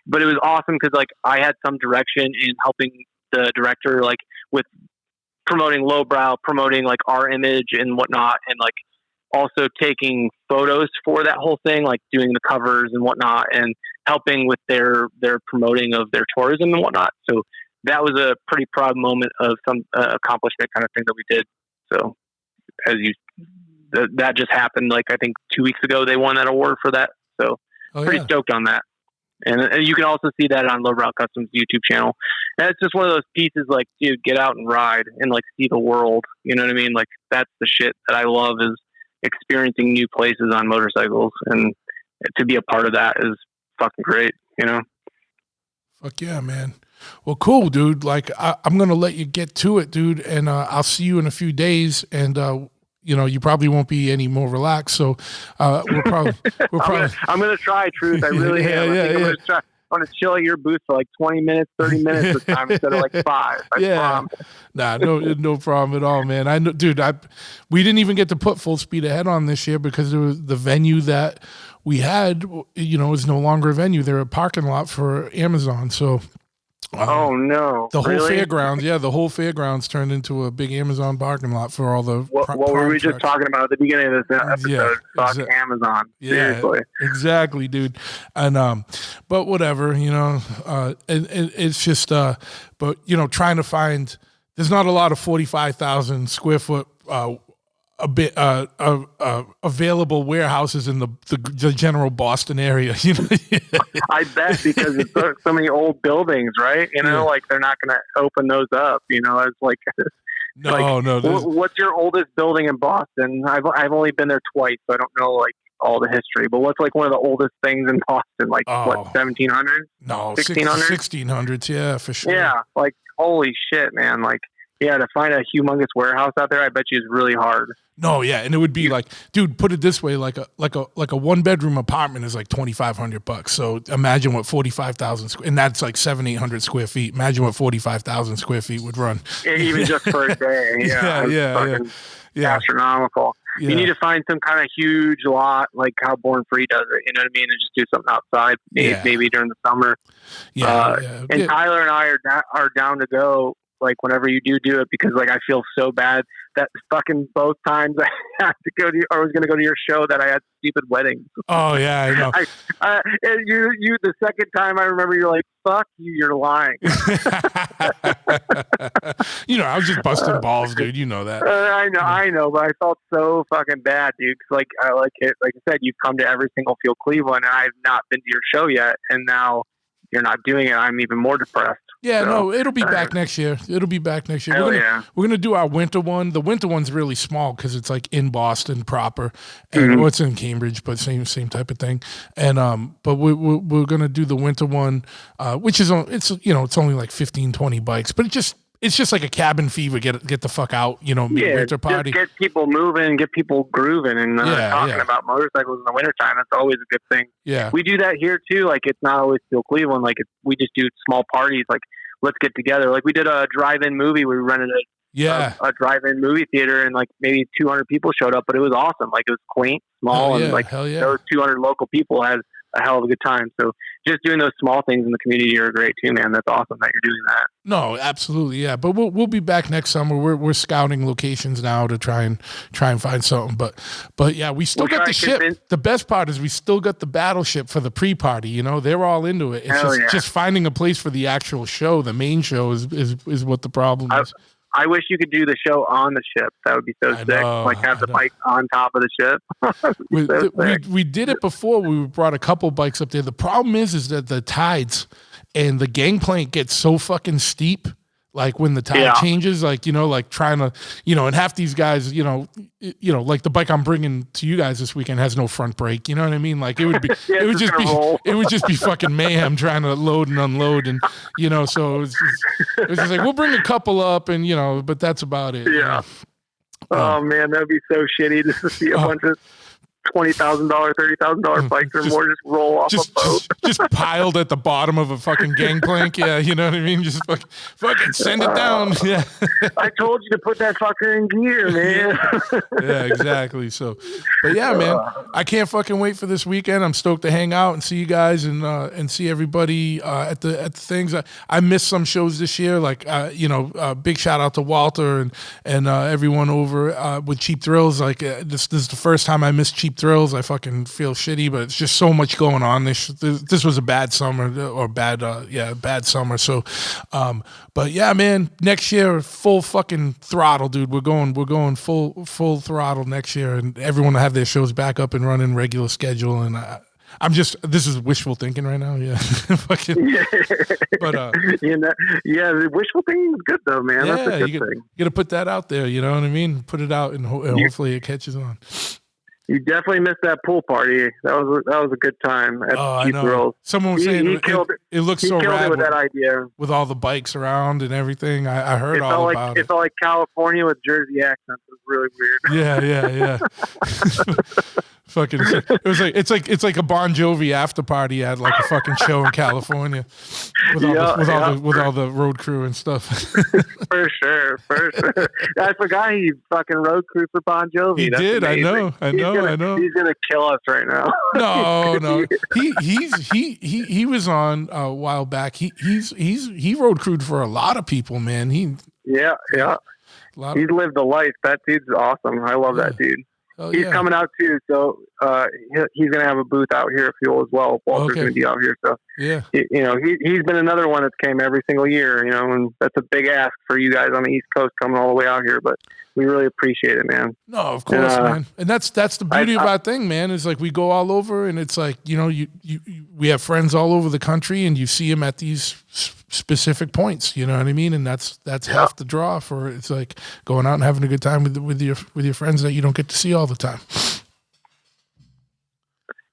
was awesome because like I had some direction in helping the director like with promoting Lowbrow, promoting like our image and whatnot, and like also taking photos for that whole thing, like doing the covers and whatnot, and helping with their promoting of their tourism and whatnot. So that was a pretty proud moment of some accomplishment kind of thing that we did. So that just happened, like I think 2 weeks ago, they won that award for that. So pretty stoked on that. And you can also see that on Lowbrow Customs YouTube channel. And it's just one of those pieces like, dude, get out and ride and like see the world. You know what I mean? Like that's the shit that I love, is experiencing new places on motorcycles, and to be a part of that is fucking great, Fuck yeah, man. Well, cool, dude. Like I'm going to let you get to it, dude. And I'll see you in a few days. And, you probably won't be any more relaxed. So we're probably. I'm gonna try, Truth. I really am. I'm gonna chill at your booth for like 20 minutes, 30 minutes this time instead of like 5. I promise. Nah, no problem at all, man. I know, dude. We didn't even get to put full speed ahead on this year because it was the venue that we had. Is no longer a venue. They're a parking lot for Amazon. So. Oh no! The whole fairgrounds, the whole fairgrounds turned into a big Amazon parking lot for all the. What were we just talking about at the beginning of this episode? Fuck Amazon. Seriously. Exactly, dude. And but whatever, it's just but trying to find. There's not a lot of 45,000 square foot available warehouses in the general Boston area. I bet, because it's so many old buildings, right? Like they're not going to open those up. It's like no. What's your oldest building in Boston? I've only been there twice, so I don't know like all the history. But what's like one of the oldest things in Boston? Like what, 1700s? No, 1600s? 1600s. Yeah, for sure. Yeah, like holy shit, man! Like, yeah, to find a humongous warehouse out there, I bet you is really hard. No, yeah, and it would be like, dude, put it this way, like a 1-bedroom apartment is like $2,500. So imagine what 45,000 and that's like 700-800 square feet. Imagine what 45,000 square feet would run. Even just for a day. Yeah. Astronomical. Yeah. You need to find some kind of huge lot, like how Born Free does it. You know what I mean? And just do something outside, maybe during the summer. And Tyler and I are down to go. Like whenever you do it, because like I feel so bad that fucking both times I had to go to, or was going to go to your show, that I had stupid weddings. Oh yeah, I know. And you the second time I remember you're like, fuck you, you're lying. I was just busting balls, dude. You know that. I know, but I felt so fucking bad, dude. Cause like I said, you've come to every single Feel Cleveland, and I've not been to your show yet, and now you're not doing it. I'm even more depressed. Yeah, so, no, it'll be back next year. We're gonna do our winter one. The winter one's really small because it's like in Boston proper, and it's in Cambridge, but same type of thing. And but we're gonna do the winter one, which is it's only like 15-20 bikes, but it's just like a cabin fever. Get the fuck out, winter party. Just get people moving, get people grooving, and talking about motorcycles in the wintertime. That's always a good thing. Yeah, we do that here too. Like it's not always Feel Cleveland. Like we just do small parties. Like let's get together. Like we did a drive-in movie. We rented a drive-in movie theater, and like maybe 200 people showed up, but it was awesome. Like it was quaint, small, and like those 200 local people had a hell of a good time. So just doing those small things in the community are great too, man. That's awesome that you're doing that. No, absolutely, yeah. But we'll be back next summer. We're scouting locations now to try and find something. But yeah, we still got the ship. The best part is we still got the battleship for the pre-party. They're all into it. It's just finding a place for the actual show. The main show is what the problem is. I wish you could do the show on the ship. That would be so sick. Like have the bike on top of the ship. We did it before. We brought a couple bikes up there. The problem is that the tides and the gangplank gets so fucking steep. Like when the tide changes, like trying to, and half these guys, like the bike I'm bringing to you guys this weekend has no front brake. You know what I mean? Like it would be, it would just be fucking mayhem trying to load and unload, and so it was just like we'll bring a couple up, and but that's about it. Yeah. Oh man, that'd be so shitty just to see a bunch of $20,000, $30,000 bikes or more just roll off a boat. just piled at the bottom of a fucking gangplank. Yeah, you know what I mean? Just fucking send it down. Yeah. I told you to put that fucker in gear, man. Yeah, exactly. So, but yeah, man, I can't fucking wait for this weekend. I'm stoked to hang out and see you guys and see everybody at the things. I missed some shows this year. Like, big shout out to Walter and everyone over with Cheap Thrills. Like, this is the first time I missed Cheap Thrills. I fucking feel shitty, but it's just so much going on. This was a bad summer bad summer. So, but yeah, man, next year full fucking throttle, dude. We're going full throttle next year, and everyone will have their shows back up and running regular schedule. And this is wishful thinking right now. Yeah, fucking. But the wishful thinking is good though, man. Yeah, that's a good thing. You got to put that out there. You know what I mean? Put it out, and hopefully it catches on. You definitely missed that pool party. That was a good time at Cheap Thrills. Someone was saying it looks so rad with that idea, with all the bikes around and everything. I heard all about it. It felt like California with Jersey accents. It was really weird. Yeah. Fucking, it's like a Bon Jovi after party at like a fucking show in California with all the road crew and stuff. For sure. I forgot he fucking road crew for Bon Jovi. He did. Amazing. I know. He's gonna kill us right now. No. He was on a while back. He road crewed for a lot of people, man. Yeah. He's lived a life. That dude's awesome. I love that dude. He's coming out too, so he's going to have a booth out here at Fuel as well. Walter's going to be out here, so he's been another one that's came every single year, and that's a big ask for you guys on the East Coast coming all the way out here, but we really appreciate it, man. No, of course, man. And that's the beauty of our thing, man. Is like we go all over, and it's like we have friends all over the country, and you see them at these specific points. You know what I mean? And that's half the draw for it. It's like going out and having a good time with your friends that you don't get to see all the time.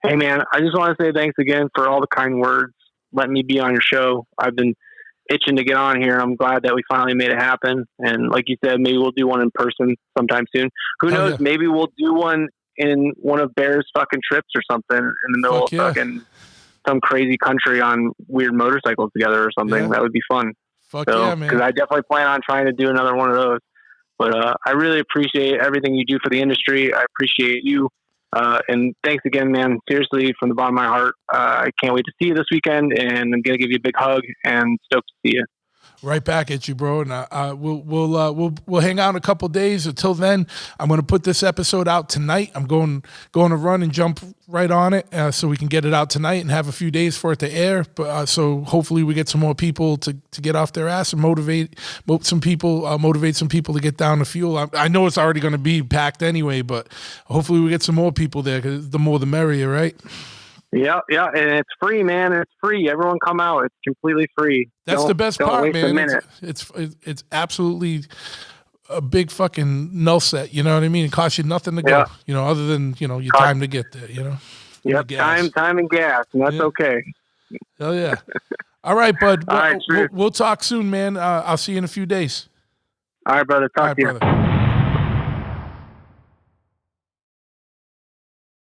Hey, man, I just want to say thanks again for all the kind words. Letting me be on your show. I've been itching to get on here. I'm glad that we finally made it happen. And like you said, maybe we'll do one in person sometime soon. Who Hell knows? yeah. Maybe we'll do one in one of Bear's fucking trips or something in the middle Fuck of yeah. fucking some crazy country on weird motorcycles together or something. Yeah. That would be fun. Fuck So, yeah, man. because I definitely plan on trying to do another one of those. But I really appreciate everything you do for the industry. I appreciate you. And thanks again, man. Seriously, from the bottom of my heart. I can't wait to see you this weekend, and I'm gonna give you a big hug and stoked to see you. Right back at you, bro. And we'll hang out in a couple days. Until then, I'm going to put this episode out tonight. I'm going to run and jump right on it so we can get it out tonight and have a few days for it to air. But so hopefully we get some more people to get off their ass and motivate some people to get down the fuel. I know it's already going to be packed anyway, but hopefully we get some more people there, because the more the merrier, right? Yeah, and it's free, man. It's free. Everyone come out. It's completely free. That's the best part, waste a man. minute. It's absolutely a big fucking null set. You know what I mean? It costs you nothing to go. You know, other than your time to get there. You know. Yep, time and gas, and that's okay. Hell yeah! All right, bud. All right, we'll talk soon, man. I'll see you in a few days. All right, brother. Talk to you. Brother.